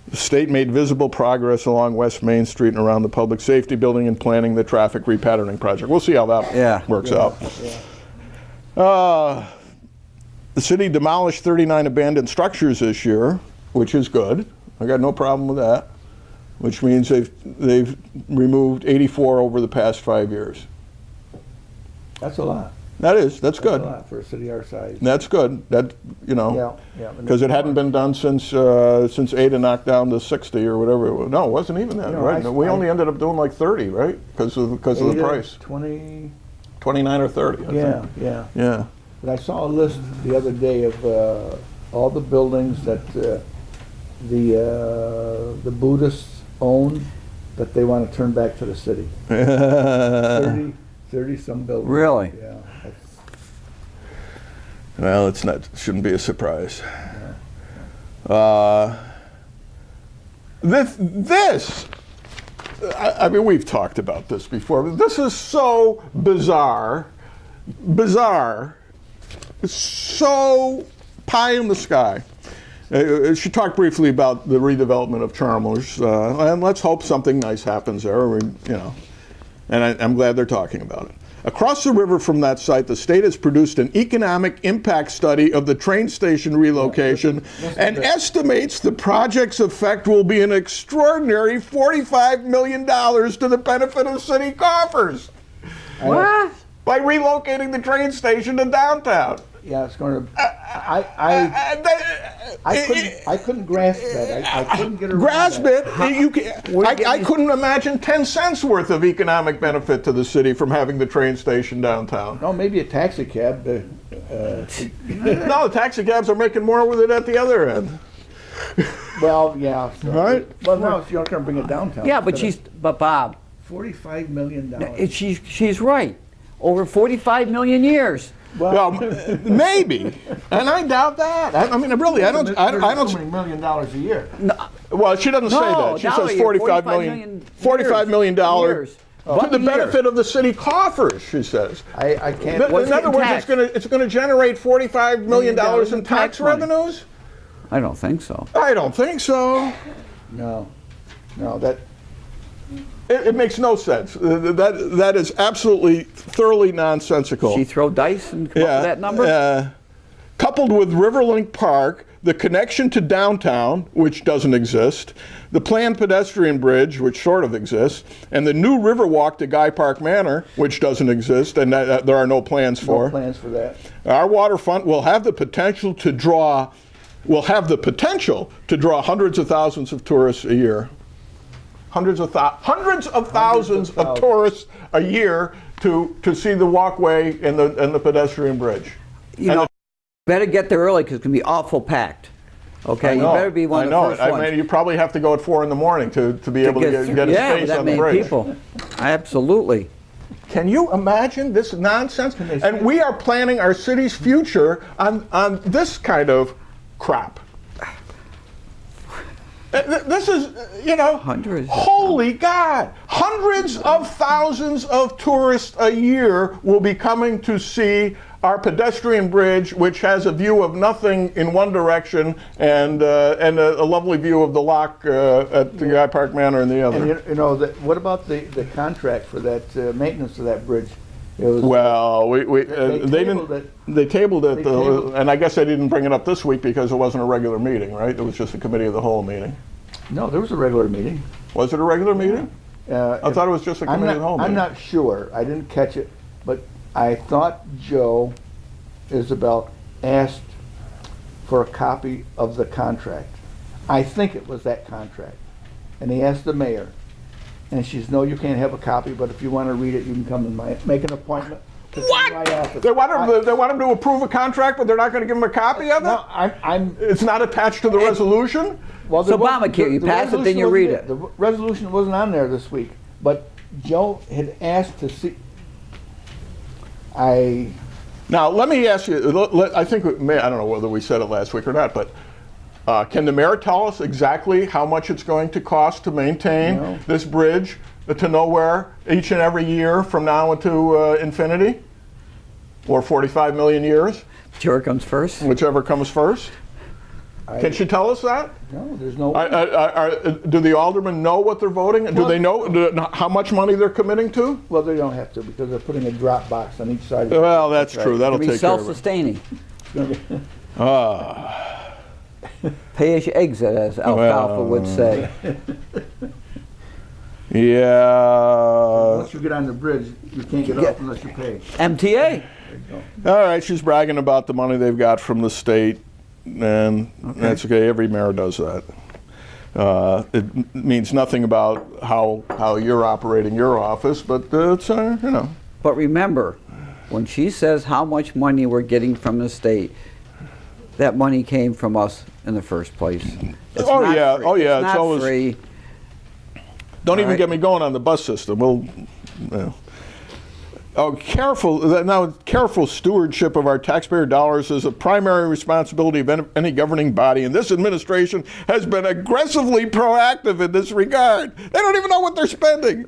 [SPEAKER 1] The state made visible progress along West Main Street and around the Public Safety Building in planning the traffic repatterning project. We'll see how that works out.
[SPEAKER 3] Yeah.
[SPEAKER 1] The city demolished 39 abandoned structures this year, which is good. I got no problem with that, which means they've removed 84 over the past 5 years.
[SPEAKER 3] That's a lot.
[SPEAKER 1] That's
[SPEAKER 3] That's
[SPEAKER 1] good.
[SPEAKER 3] a lot for a city our size.
[SPEAKER 1] That's good. That, you know,
[SPEAKER 3] Yeah.
[SPEAKER 1] because it hadn't been done since Ada knocked down to 60 or whatever. No, it wasn't even that,
[SPEAKER 3] No,
[SPEAKER 1] right? We
[SPEAKER 3] I-
[SPEAKER 1] only ended up doing like 30, right? Because of the price.
[SPEAKER 3] 20.
[SPEAKER 1] 29 or 30. I think.
[SPEAKER 3] Yeah.
[SPEAKER 1] Yeah.
[SPEAKER 3] But I saw a list the other day of all the buildings that the Buddhists own that they want to turn back to the city. 30 some buildings.
[SPEAKER 2] Really?
[SPEAKER 3] Yeah.
[SPEAKER 1] Well, shouldn't be a surprise. I mean, we've talked about this before, but this is so bizarre, so pie in the sky. She talked briefly about the redevelopment of Chalmers, and let's hope something nice happens there, and I'm glad they're talking about it. Across the river from that site, the state has produced an economic impact study of the train station relocation and estimates the project's effect will be an extraordinary $45 million to the benefit of city coffers.
[SPEAKER 2] What?
[SPEAKER 1] By relocating the train station to downtown.
[SPEAKER 3] Yeah, it's going to. I couldn't grasp that. I couldn't get around
[SPEAKER 1] Grasp
[SPEAKER 3] that.
[SPEAKER 1] it. I couldn't imagine 10 cents worth of economic benefit to the city from having the train station downtown.
[SPEAKER 3] No, maybe a taxi cab.
[SPEAKER 1] No, the taxi cabs are making more with it at the other end.
[SPEAKER 3] Well, yeah. So,
[SPEAKER 1] Right?
[SPEAKER 3] Well, now you're not going to bring it downtown.
[SPEAKER 2] Yeah, but Bob,
[SPEAKER 3] $45 million.
[SPEAKER 2] she's right. Over 45 million years.
[SPEAKER 1] Well, maybe, and I doubt that. I mean, really, I don't.
[SPEAKER 3] So many $1 million a year.
[SPEAKER 1] Well, she doesn't say
[SPEAKER 2] No,
[SPEAKER 1] that. She
[SPEAKER 2] now
[SPEAKER 1] says
[SPEAKER 2] you're
[SPEAKER 1] $45 million. $45 million
[SPEAKER 2] years.
[SPEAKER 1] to
[SPEAKER 2] One
[SPEAKER 1] the
[SPEAKER 2] year.
[SPEAKER 1] benefit of the city coffers. She says.
[SPEAKER 3] I can't.
[SPEAKER 1] In other words, it's going to generate $45 million in tax
[SPEAKER 2] money.
[SPEAKER 1] revenues.
[SPEAKER 2] I don't think so.
[SPEAKER 1] I don't think so.
[SPEAKER 3] No, that.
[SPEAKER 1] It makes no sense. That is absolutely thoroughly nonsensical.
[SPEAKER 2] She throw dice and come up with that number?
[SPEAKER 1] Coupled with Riverlink Park, the connection to downtown, which doesn't exist, the planned pedestrian bridge, which sort of exists, and the new Riverwalk to Guy Park Manor, which doesn't exist, and there are no plans for.
[SPEAKER 3] No plans for that.
[SPEAKER 1] Our waterfront will have the potential to draw hundreds of thousands of tourists a year. Hundreds of thousands of tourists a year to see the walkway and the pedestrian bridge.
[SPEAKER 2] You know, better get there early because it's going to be awful packed. Okay, you better be one of the first ones.
[SPEAKER 1] I mean, you probably have to go at 4 in the morning to be able to get a space
[SPEAKER 2] that
[SPEAKER 1] on the
[SPEAKER 2] many
[SPEAKER 1] bridge.
[SPEAKER 2] people. Absolutely.
[SPEAKER 1] Can you imagine this nonsense? And we are planning our city's future on this kind of crap. This is,
[SPEAKER 2] Hundreds.
[SPEAKER 1] Holy God! Hundreds of thousands of tourists a year will be coming to see our pedestrian bridge, which has a view of nothing in one direction and a lovely view of the lock at the Guy Park Manor in the other.
[SPEAKER 3] And what about the contract for that maintenance of that bridge? It was,
[SPEAKER 1] Well, they tabled it, and I guess they didn't bring it up this week because it wasn't a regular meeting, right? It was just a committee of the whole meeting.
[SPEAKER 3] No, there was a regular meeting.
[SPEAKER 1] Was it a regular meeting? I thought it was just a committee of the whole meeting.
[SPEAKER 3] I'm not sure. I didn't catch it, but I thought Isabel asked for a copy of the contract. I think it was that contract. And he asked the mayor. And she says, no, you can't have a copy, but if you want to read it, you can come and make an appointment.
[SPEAKER 1] What? They want him to approve a contract, but they're not going to give him a copy of it?
[SPEAKER 3] No,
[SPEAKER 1] It's not attached to the resolution?
[SPEAKER 3] Well,
[SPEAKER 2] It's Obamacare. You pass it, then you read it.
[SPEAKER 3] The resolution wasn't on there this week, but Joe had asked to see.
[SPEAKER 1] Now, let me ask you, I don't know whether we said it last week or not, but can the mayor tell us exactly how much it's going to cost to maintain this bridge to nowhere each and every year from now into infinity? Or 45 million years?
[SPEAKER 2] Whichever comes first.
[SPEAKER 1] Whichever comes first? Can she tell us that?
[SPEAKER 3] No, there's no.
[SPEAKER 1] Do the aldermen know what they're voting? Do they know how much money they're committing to?
[SPEAKER 3] Well, they don't have to because they're putting a drop box on each side.
[SPEAKER 1] Well, that's true. That'll
[SPEAKER 2] It'll be
[SPEAKER 1] take care of it.
[SPEAKER 2] self-sustaining. Pay as you exit, as Alfalfa would say.
[SPEAKER 1] Yeah.
[SPEAKER 3] Once you get on the bridge, you can't get off unless you pay.
[SPEAKER 2] MTA.
[SPEAKER 1] All right, she's bragging about the money they've got from the state, and that's okay. Every mayor does that. It means nothing about how you're operating your office, but it's
[SPEAKER 2] But remember, when she says how much money we're getting from the state, that money came from us in the first place. It's not free. It's
[SPEAKER 1] not
[SPEAKER 2] always free.
[SPEAKER 1] Don't even get me going on the bus system. Careful stewardship of our taxpayer dollars is a primary responsibility of any governing body, and this administration has been aggressively proactive in this regard. They don't even know what they're spending.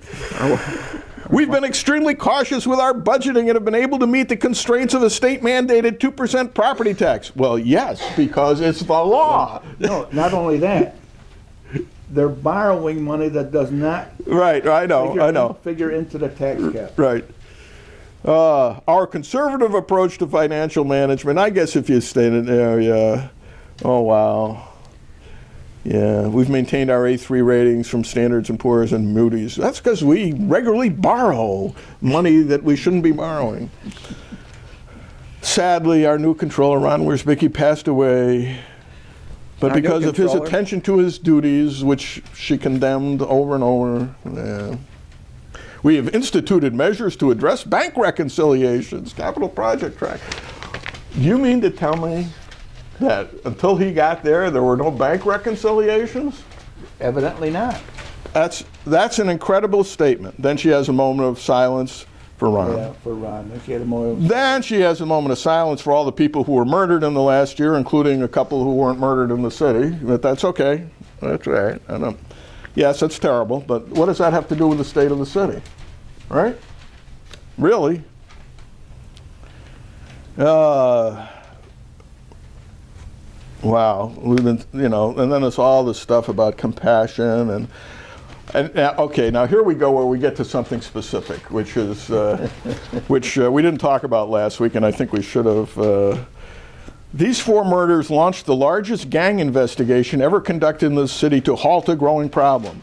[SPEAKER 1] We've been extremely cautious with our budgeting and have been able to meet the constraints of a state-mandated 2% property tax. Well, yes, because it's the law.
[SPEAKER 3] No, not only that. They're borrowing money that does not
[SPEAKER 1] figure
[SPEAKER 3] into the tax cap.
[SPEAKER 1] Right. Our conservative approach to financial management, I guess if you stayed in there, yeah. Oh, wow. Yeah, we've maintained our A3 ratings from Standards & Poor's and Moody's. That's because we regularly borrow money that we shouldn't be borrowing. Sadly, our new controller, Ron Wiersbicki, passed away. But because of his attention to his duties, which she condemned over and over, we have instituted measures to address bank reconciliations, capital project track. Do you mean to tell me that until he got there were no bank reconciliations?
[SPEAKER 3] Evidently not.
[SPEAKER 1] That's an incredible statement. Then she has a moment of silence for Ron.
[SPEAKER 3] Yeah, for Ron. Then she had a moment.
[SPEAKER 1] Then she has a moment of silence for all the people who were murdered in the last year, including a couple who weren't murdered in the city. But that's okay. That's right. Yes, it's terrible. But what does that have to do with the state of the city? Right? Really? Wow. We've been, and then it's all this stuff about compassion and okay, now here we go where we get to something specific, which is which we didn't talk about last week, and I think we should have. These 4 murders launched the largest gang investigation ever conducted in the city to halt a growing problem.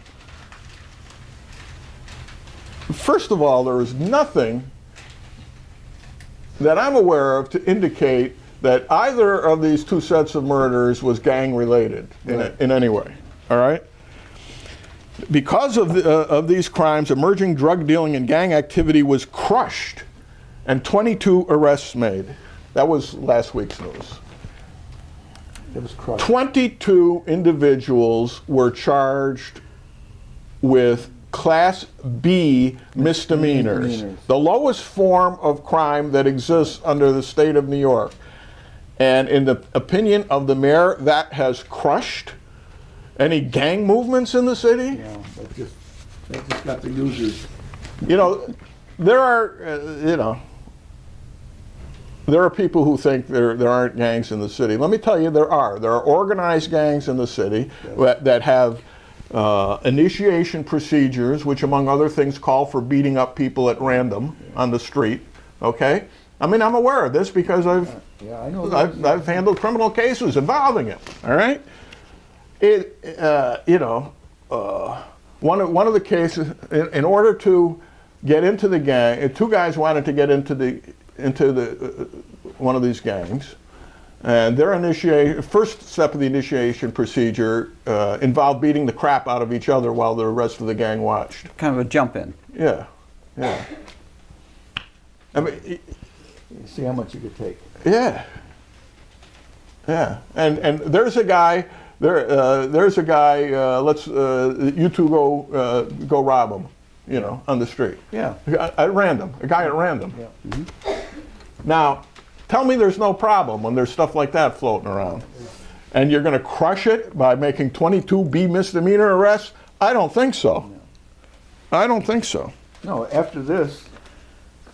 [SPEAKER 1] First of all, there is nothing that I'm aware of to indicate that either of these 2 sets of murders was gang related in any way. All right. Because of these crimes, emerging drug dealing and gang activity was crushed, and 22 arrests made. That was last week's news.
[SPEAKER 3] It was crushed.
[SPEAKER 1] 22 individuals were charged with Class B misdemeanors, the lowest form of crime that exists under the state of New York. And in the opinion of the mayor, that has crushed any gang movements in the city?
[SPEAKER 3] Yeah, they just got the users.
[SPEAKER 1] There are people who think there aren't gangs in the city. Let me tell you, there are. There are organized gangs in the city that have initiation procedures, which among other things call for beating up people at random on the street. Okay? I mean, I'm aware of this because I've handled criminal cases involving it. All right? One of the cases, in order to get into the gang, 2 guys wanted to get into one of these gangs, and their first step of the initiation procedure involved beating the crap out of each other while the rest of the gang watched.
[SPEAKER 2] Kind of a jump in.
[SPEAKER 1] Yeah. I mean,
[SPEAKER 3] You see how much you could take.
[SPEAKER 1] yeah. And there's a guy. There's a guy. Let's you 2 go rob him. On the street.
[SPEAKER 3] Yeah.
[SPEAKER 1] At random. A guy at random.
[SPEAKER 3] Yeah. Mm-hmm.
[SPEAKER 1] Now, tell me there's no problem when there's stuff like that floating around, and you're going to crush it by making 22 B misdemeanor arrests? I don't think so. No. I don't think so.
[SPEAKER 3] No. After this,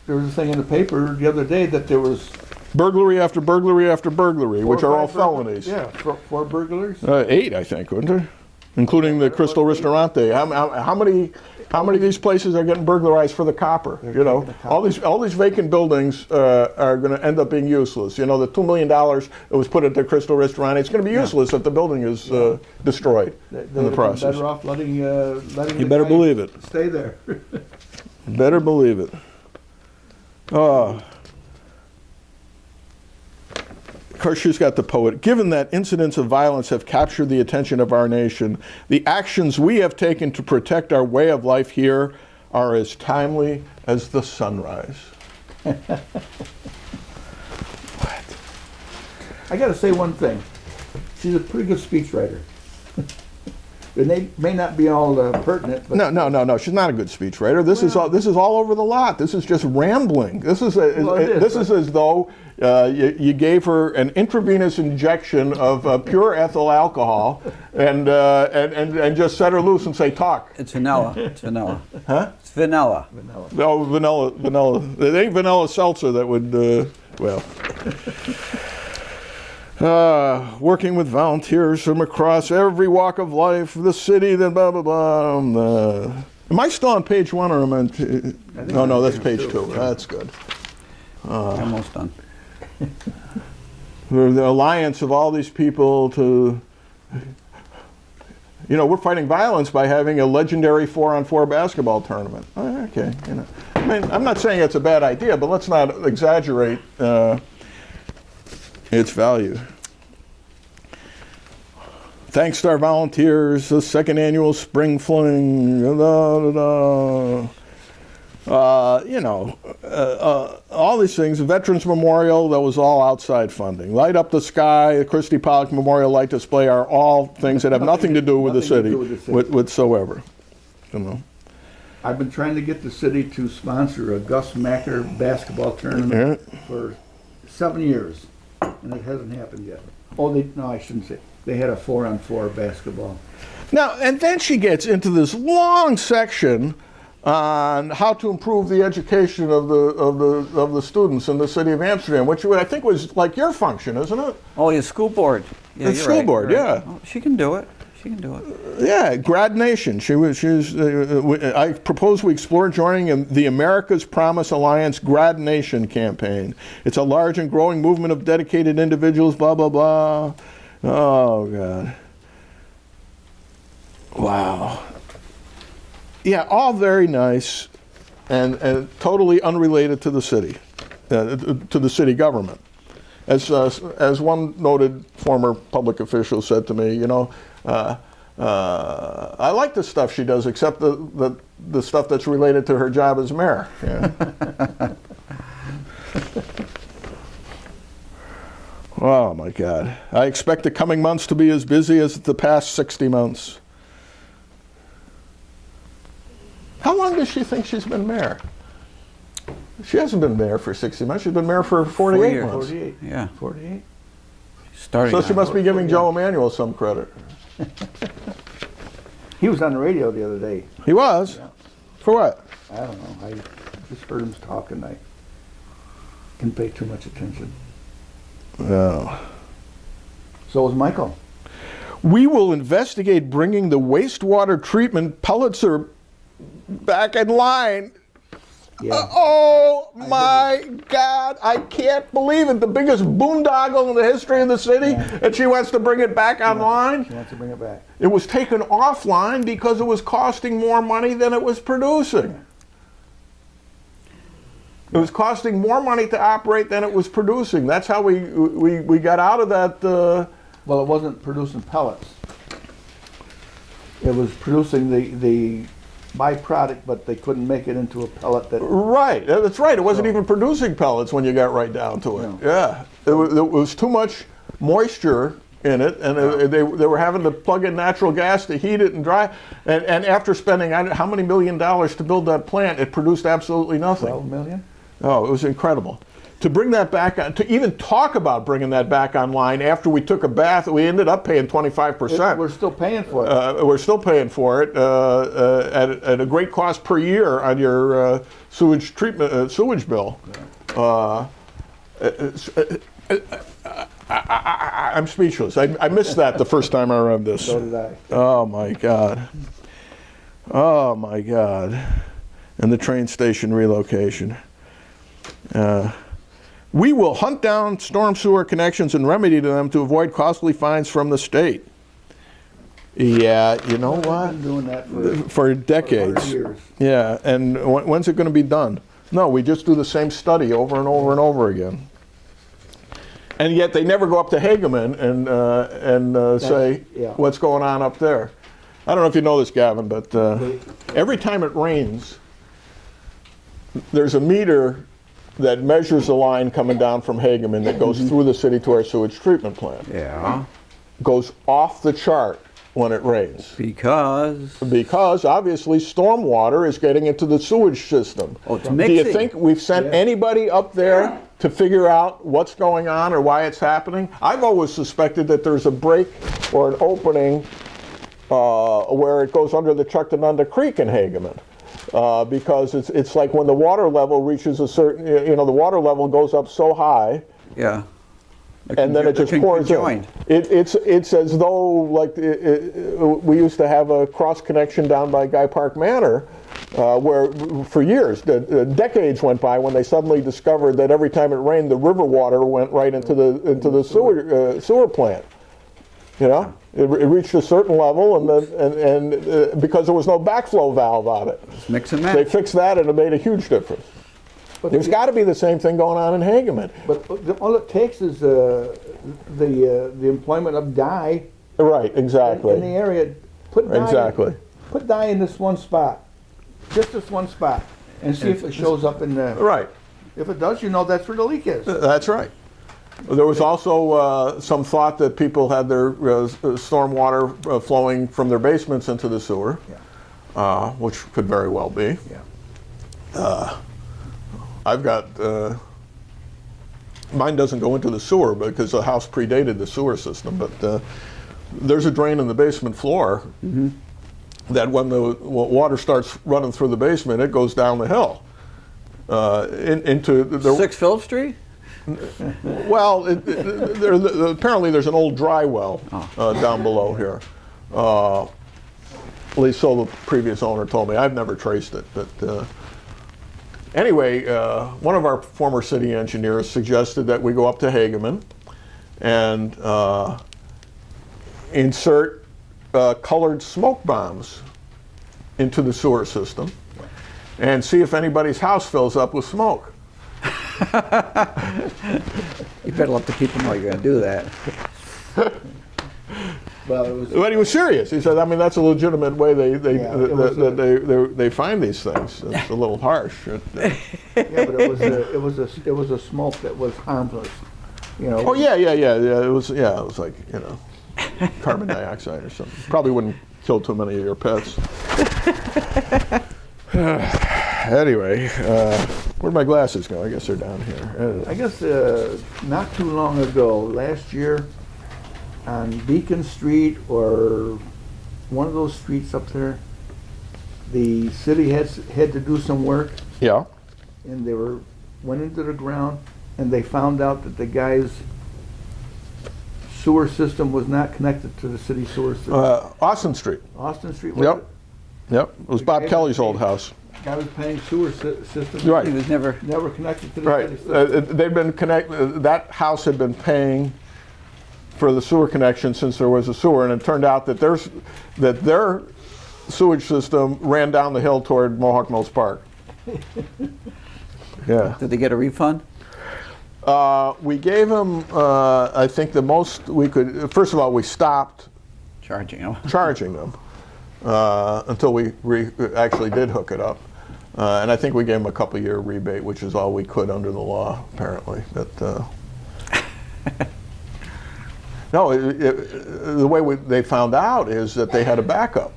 [SPEAKER 3] there was a thing in the paper the other day that there was
[SPEAKER 1] burglary after burglary after burglary, which are all felonies.
[SPEAKER 3] Yeah, 4 burglaries.
[SPEAKER 1] 8, I think, wouldn't there? Including the Crystal Ristorante. How many of these places are getting burglarized for the copper? All these vacant buildings are going to end up being useless. The $2 million that was put at the Crystal Ristorante, it's going to be uselless if the building is destroyed in the process.
[SPEAKER 3] Better off letting
[SPEAKER 1] you better believe it.
[SPEAKER 3] Stay there.
[SPEAKER 1] Better believe it. Of course, she's got the poet. Given that incidents of violence have captured the attention of our nation, the actions we have taken to protect our way of life here are as timely as the sunrise.
[SPEAKER 3] What? I got to say one thing. She's a pretty good speechwriter. It may not be all pertinent. But
[SPEAKER 1] No. She's not a good speechwriter. This is all over the lot. This is just rambling. This is as though you gave her an intravenous injection of pure ethyl alcohol and just set her loose and say, talk.
[SPEAKER 2] It's vanilla. It's vanilla.
[SPEAKER 1] Huh?
[SPEAKER 2] It's vanilla.
[SPEAKER 1] No, vanilla. It ain't vanilla seltzer that would, working with volunteers from across every walk of life, the city, then blah, blah, blah. Am I still on page 1 or am I? No, that's page 2. That's good.
[SPEAKER 2] Almost done.
[SPEAKER 1] The alliance of all these people to, we're fighting violence by having a legendary 4-on-4 basketball tournament. Okay, I mean, I'm not saying it's a bad idea, but let's not exaggerate its value. Thanks to our volunteers, the 2nd annual spring fling, all these things. The Veterans Memorial, that was all outside funding. Light Up the Sky, the Christy Pollock Memorial Light Display are all things that have nothing to do with the city whatsoever. You know.
[SPEAKER 3] I've been trying to get the city to sponsor a Gus Macker basketball tournament for 7 years, and it hasn't happened yet. Oh, no, I shouldn't say. They had a 4-on-4 basketball.
[SPEAKER 1] Now, and then she gets into this long section on how to improve the education of the students in the city of Amsterdam, which I think was like your function, isn't it?
[SPEAKER 2] Oh, your school board. Yeah,
[SPEAKER 1] The
[SPEAKER 2] you're
[SPEAKER 1] school
[SPEAKER 2] right,
[SPEAKER 1] board,
[SPEAKER 2] you're right.
[SPEAKER 1] yeah.
[SPEAKER 2] Oh, she can do it. She can do it.
[SPEAKER 1] Yeah, Grad Nation. I propose we explore joining in the America's Promise Alliance Grad Nation campaign. It's a large and growing movement of dedicated individuals, blah, blah, blah. Oh, God. Wow. Yeah, all very nice and totally unrelated to the city, to the city government. As one noted former public official said to me, you know, I like the stuff she does, except the stuff that's related to her job as mayor. Yeah. Oh my God. I expect the coming months to be as busy as the past 60 months. How long does she think she's been mayor? She hasn't been mayor for 60 months. She's been mayor for 48
[SPEAKER 2] years.
[SPEAKER 1] months.
[SPEAKER 3] 48.
[SPEAKER 2] Yeah.
[SPEAKER 3] 48?
[SPEAKER 2] Starting
[SPEAKER 1] So she
[SPEAKER 2] on-
[SPEAKER 1] must be giving Joe Emanuel some credit.
[SPEAKER 3] He was on the radio the other day.
[SPEAKER 1] He was?
[SPEAKER 3] Yeah.
[SPEAKER 1] For what?
[SPEAKER 3] I don't know. I just heard him talking. I didn't pay too much attention.
[SPEAKER 1] No.
[SPEAKER 3] So was Michael.
[SPEAKER 1] We will investigate bringing the wastewater treatment Pulitzer back in line.
[SPEAKER 3] Yeah.
[SPEAKER 1] Oh my God, I can't believe it. The biggest boondoggle in the history of the city, and she wants to bring it back online.
[SPEAKER 3] She wants to bring it back.
[SPEAKER 1] It was taken offline because it was costing more money than it was producing. It was costing more money to operate than it was producing. That's how we got out of that.
[SPEAKER 3] Well, it wasn't producing pellets. It was producing the byproduct, but they couldn't make it into a pellet that...
[SPEAKER 1] Right, that's right. It wasn't
[SPEAKER 3] So-
[SPEAKER 1] even producing pellets when you got right down to it.
[SPEAKER 3] No.
[SPEAKER 1] Yeah, it was too much moisture in it, and they were having to plug in natural gas to heat it and dry. And after spending how many $1 million to build that plant, it produced absolutely nothing.
[SPEAKER 3] 12 million?
[SPEAKER 1] Oh, it was incredible. To bring that back on, to even talk about bringing that back online after we took a bath, we ended up paying 25%.
[SPEAKER 3] We're still paying for it.
[SPEAKER 1] We're still paying for it at a great cost per year on your sewage treatment sewage bill. I'm speechless. I missed that the first time I read this.
[SPEAKER 3] So did I.
[SPEAKER 1] Oh my God. Oh my God. And the train station relocation. We will hunt down storm sewer connections and remedy them to avoid costly fines from the state. Yeah, you know
[SPEAKER 3] We've
[SPEAKER 1] what?
[SPEAKER 3] been doing that
[SPEAKER 1] For decades.
[SPEAKER 3] 100 years.
[SPEAKER 1] Yeah, and when's it going to be done? No, we just do the same study over and over and over again. And yet they never go up to Hageman and say,
[SPEAKER 3] yeah.
[SPEAKER 1] what's going on up there? I don't know if you know this, Gavin, but every time it rains, there's a meter that measures the line coming down from Hageman that goes through the city to our sewage treatment plant.
[SPEAKER 2] Yeah.
[SPEAKER 1] Goes off the chart when it rains. Because obviously stormwater is getting into the sewage system.
[SPEAKER 2] Oh, it's
[SPEAKER 1] Do you
[SPEAKER 2] mixing.
[SPEAKER 1] think we've sent anybody up there to figure out what's going on or why it's happening? I've always suspected that there's a break or an opening where it goes under the Chuctanunda Creek in Hageman. Because it's like when the water level reaches a certain, the water level goes up so high,
[SPEAKER 2] Yeah.
[SPEAKER 1] and then it just pours in. It's as though like we used to have a cross connection down by Guy Park Manor, where for years, decades went by when they suddenly discovered that every time it rained, the river water went right into the sewer plant. You know, it reached a certain level, and because there was no backflow valve on it,
[SPEAKER 2] Just mix and
[SPEAKER 1] they
[SPEAKER 2] match.
[SPEAKER 1] fixed that, and it made a huge difference.
[SPEAKER 3] But
[SPEAKER 1] There's got to be the same thing going on in Hageman.
[SPEAKER 3] But all it takes is the employment of dye
[SPEAKER 1] Right, exactly.
[SPEAKER 3] in the area. Put dye,
[SPEAKER 1] Exactly.
[SPEAKER 3] Put dye in this one spot, just this one spot, and see if it shows up in the.
[SPEAKER 1] Right.
[SPEAKER 3] If it does, you know that's where the leak is.
[SPEAKER 1] That's right. There was also some thought that people had their storm water flowing from their basements into the sewer, which could very well be.
[SPEAKER 3] Yeah.
[SPEAKER 1] I've got, mine doesn't go into the sewer because the house predated the sewer system, but there's a drain in the basement floor that when the water starts running through the basement, it goes down the hill into the
[SPEAKER 2] 6 Phillip Street?
[SPEAKER 1] Well, apparently there's an old dry well down below here. At least so the previous owner told me. I've never traced it, but anyway, one of our former city engineers suggested that we go up to Hageman and insert colored smoke bombs into the sewer system and see if anybody's house fills up with smoke.
[SPEAKER 2] You better let the people know you're going to do that.
[SPEAKER 3] Well, it was.
[SPEAKER 1] But he was serious. He said, I mean, that's a legitimate way they find these things. It's a little harsh.
[SPEAKER 3] Yeah, but it was a smoke that was harmless. You know.
[SPEAKER 1] Oh yeah. It was like, you know, carbon dioxide or something. Probably wouldn't kill too many of your pets. Anyway, where'd my glasses go? I guess they're down here.
[SPEAKER 3] I guess not too long ago, last year, on Beacon Street or one of those streets up there, the city had to do some work,
[SPEAKER 1] Yeah.
[SPEAKER 3] and they went into the ground, and they found out that the guy's sewer system was not connected to the city sewer system.
[SPEAKER 1] Austin Street.
[SPEAKER 3] Austin Street. Was
[SPEAKER 1] Yep.
[SPEAKER 3] it?
[SPEAKER 1] Yep. It was Bob Kelly's old house.
[SPEAKER 3] Guy was paying sewer system.
[SPEAKER 2] He
[SPEAKER 1] Right.
[SPEAKER 2] was never.
[SPEAKER 3] Never connected to the
[SPEAKER 1] Right.
[SPEAKER 3] city system.
[SPEAKER 1] They've been that house had been paying for the sewer connection since there was a sewer, and it turned out that their sewage system ran down the hill toward Mohawk Mills Park. Yeah.
[SPEAKER 2] Did they get a refund?
[SPEAKER 1] We gave them, I think the most we could, first of all, we stopped
[SPEAKER 2] Charging them.
[SPEAKER 1] charging them until we actually did hook it up. And I think we gave them a couple-year rebate, which is all we could under the law, apparently. But no, the way they found out is that they had a backup.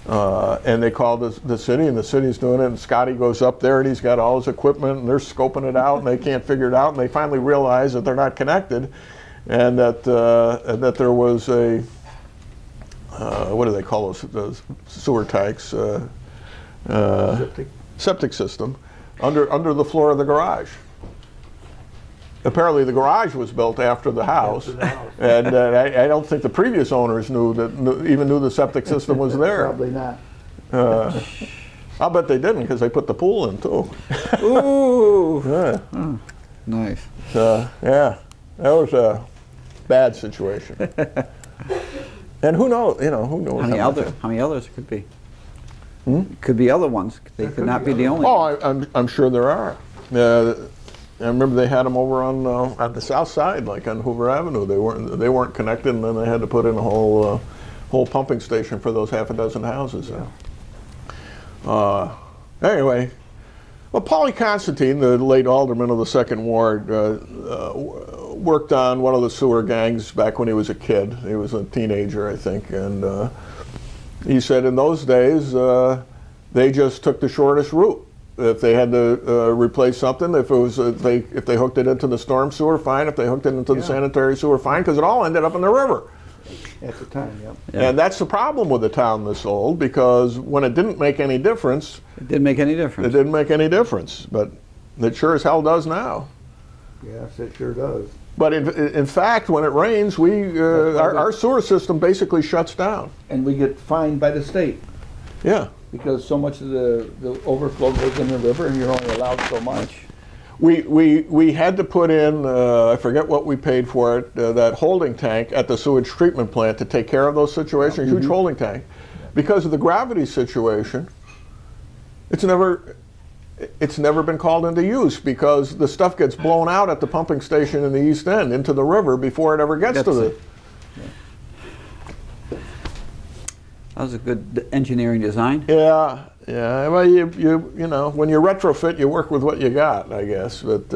[SPEAKER 1] And they called the city, and the city's doing it, and Scotty goes up there, and he's got all his equipment, and they're scoping it out, and they can't figure it out, and they finally realize that they're not connected, and that there was a, what do they call those sewer tanks? Septic system under the floor of the garage. Apparently the garage was built after the house, and I don't think the previous owners even knew the septic system was there.
[SPEAKER 3] Probably not.
[SPEAKER 1] I'll bet they didn't, because they put the pool in too.
[SPEAKER 2] Ooh.
[SPEAKER 1] Yeah.
[SPEAKER 2] Nice.
[SPEAKER 1] Yeah, that was a bad situation. And who knows? Who knows?
[SPEAKER 2] How many others could be? Could be other ones. They could not be the only.
[SPEAKER 1] Oh, I'm sure there are. I remember they had them over on the south side, like on Hoover Avenue. They weren't connected, and then they had to put in a whole pumping station for those half a dozen houses.
[SPEAKER 3] Yeah.
[SPEAKER 1] Anyway, well, Paulie Constantine, the late alderman of the Second Ward, worked on one of the sewer gangs back when he was a kid. He was a teenager, I think, and he said in those days they just took the shortest route. If they had to replace something, if they hooked it into the storm sewer, fine. If they hooked it into the sanitary sewer, fine, because it all ended up in the river.
[SPEAKER 3] At the time, yeah.
[SPEAKER 1] And that's the problem with a town this old, because when it didn't make any difference,
[SPEAKER 2] It didn't make any difference.
[SPEAKER 1] it didn't make any difference. But it sure as hell does now.
[SPEAKER 3] Yes, it sure does.
[SPEAKER 1] But in fact, when it rains, our sewer system basically shuts down.
[SPEAKER 3] And we get fined by the state
[SPEAKER 1] Yeah.
[SPEAKER 3] because so much of the overflow goes in the river, and you're only allowed so much.
[SPEAKER 1] We had to put in, I forget what we paid for it, that holding tank at the sewage treatment plant to take care of those situations, huge holding tank. Because of the gravity situation, it's never been called into use, because the stuff gets blown out at the pumping station in the East End into the river before it ever gets to the...
[SPEAKER 2] That was a good engineering design.
[SPEAKER 1] Yeah, yeah. Well, you know, when you retrofit, you work with what you got, I guess. But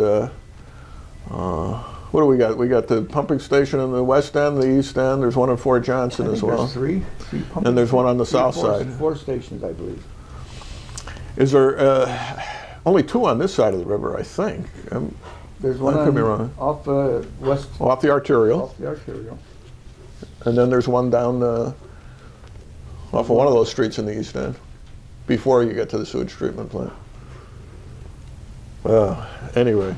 [SPEAKER 1] what do we got? We got the pumping station in the west end, the east end. There's one in Fort Johnson as well.
[SPEAKER 3] There's three pumping
[SPEAKER 1] And there's one on the
[SPEAKER 3] stations.
[SPEAKER 1] south side.
[SPEAKER 3] Four stations, I believe.
[SPEAKER 1] Is there only two on this side of the river? I think.
[SPEAKER 3] There's one
[SPEAKER 1] I could be wrong.
[SPEAKER 3] off west.
[SPEAKER 1] Off the arterial,
[SPEAKER 3] Off the arterial.
[SPEAKER 1] and then there's one down off of one of those streets in the east end, before you get to the sewage treatment plant. Anyway,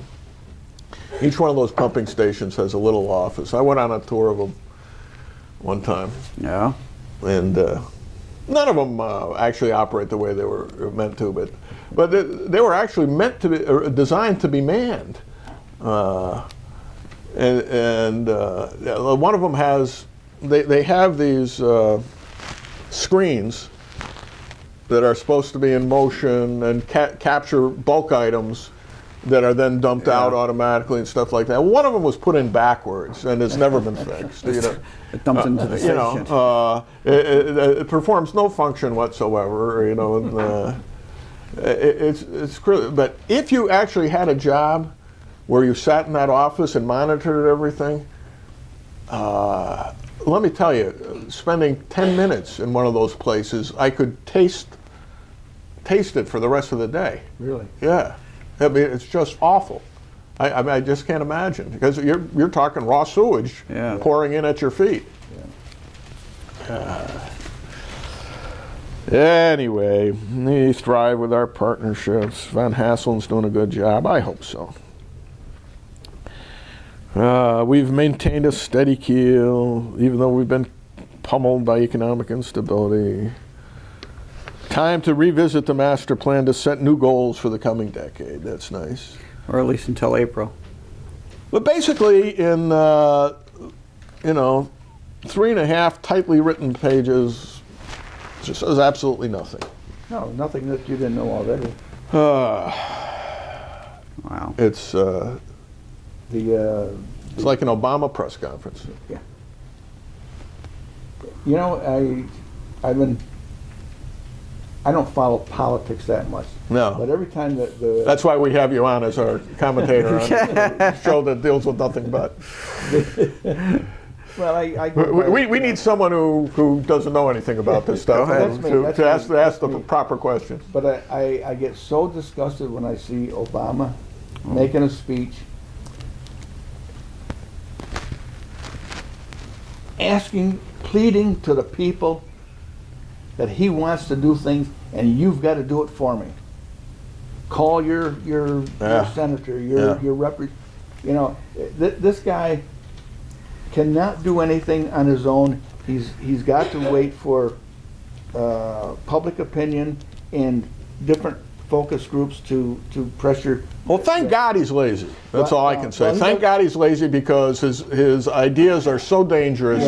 [SPEAKER 1] each one of those pumping stations has a little office. I went on a tour of them one time,
[SPEAKER 2] Yeah.
[SPEAKER 1] and none of them actually operate the way they were meant to, but they were actually meant to be designed to be manned. And one of them has, they have these screens that are supposed to be in motion and capture bulk items that are then dumped out automatically and stuff like that. One of them was put in backwards and it's never been fixed. You know,
[SPEAKER 2] It dumped into the station.
[SPEAKER 1] it performs no function whatsoever. You know, and, it's crazy. But if you actually had a job where you sat in that office and monitored everything, let me tell you, spending 10 minutes in one of those places, I could taste it for the rest of the day.
[SPEAKER 3] Really?
[SPEAKER 1] Yeah, I mean, it's just awful. I mean, I just can't imagine, because you're talking raw sewage pouring in at your feet. Anyway, we thrive with our partnerships. Van Hasselen's doing a good job. I hope so. We've maintained a steady keel, even though we've been pummeled by economic instability. Time to revisit the master plan to set new goals for the coming decade. That's nice.
[SPEAKER 2] Or at least until April.
[SPEAKER 1] But basically, in 3.5 tightly written pages, it just says absolutely nothing.
[SPEAKER 3] No, nothing that you didn't know already.
[SPEAKER 2] Wow.
[SPEAKER 1] It's
[SPEAKER 3] It's
[SPEAKER 1] like an Obama press conference.
[SPEAKER 3] Yeah. You know, I don't follow politics that much.
[SPEAKER 1] No.
[SPEAKER 3] But every time that
[SPEAKER 1] That's why we have you on as our commentator on a show that deals with nothing but.
[SPEAKER 3] well, I
[SPEAKER 1] We need someone who doesn't know anything about this stuff
[SPEAKER 3] That's me, that's
[SPEAKER 1] to
[SPEAKER 3] me,
[SPEAKER 1] ask the
[SPEAKER 3] that's me.
[SPEAKER 1] proper questions.
[SPEAKER 3] But I get so disgusted when I see Obama making a speech pleading to the people that he wants to do things and you've got to do it for me. Call your senator, your representative. You know, this guy cannot do anything on his own. He's got to wait for public opinion and different focus groups to pressure.
[SPEAKER 1] Well, thank God he's lazy. That's all I can say.
[SPEAKER 3] Well,
[SPEAKER 1] Thank God he's lazy, because his ideas are so dangerous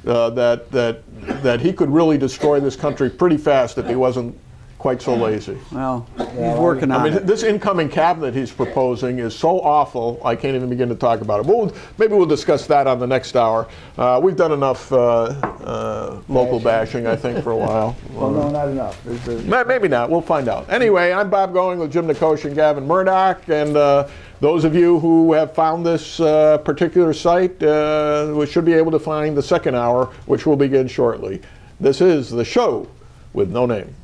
[SPEAKER 3] Yes.
[SPEAKER 1] that he could really destroy this country pretty fast if he wasn't quite so lazy.
[SPEAKER 2] Well, he's working on
[SPEAKER 1] I mean,
[SPEAKER 2] it.
[SPEAKER 1] this incoming cabinet he's proposing is so awful, I can't even begin to talk about it. Maybe we'll discuss that on the next hour. We've done enough local bashing, I think, for a while.
[SPEAKER 3] Well, no, not enough.
[SPEAKER 1] Maybe not. We'll find out. Anyway, I'm Bob Going with Jim Nikosh and Gavin Murdoch, and those of you who have found this particular site, we should be able to find the second hour, which will begin shortly. This is the show with no name.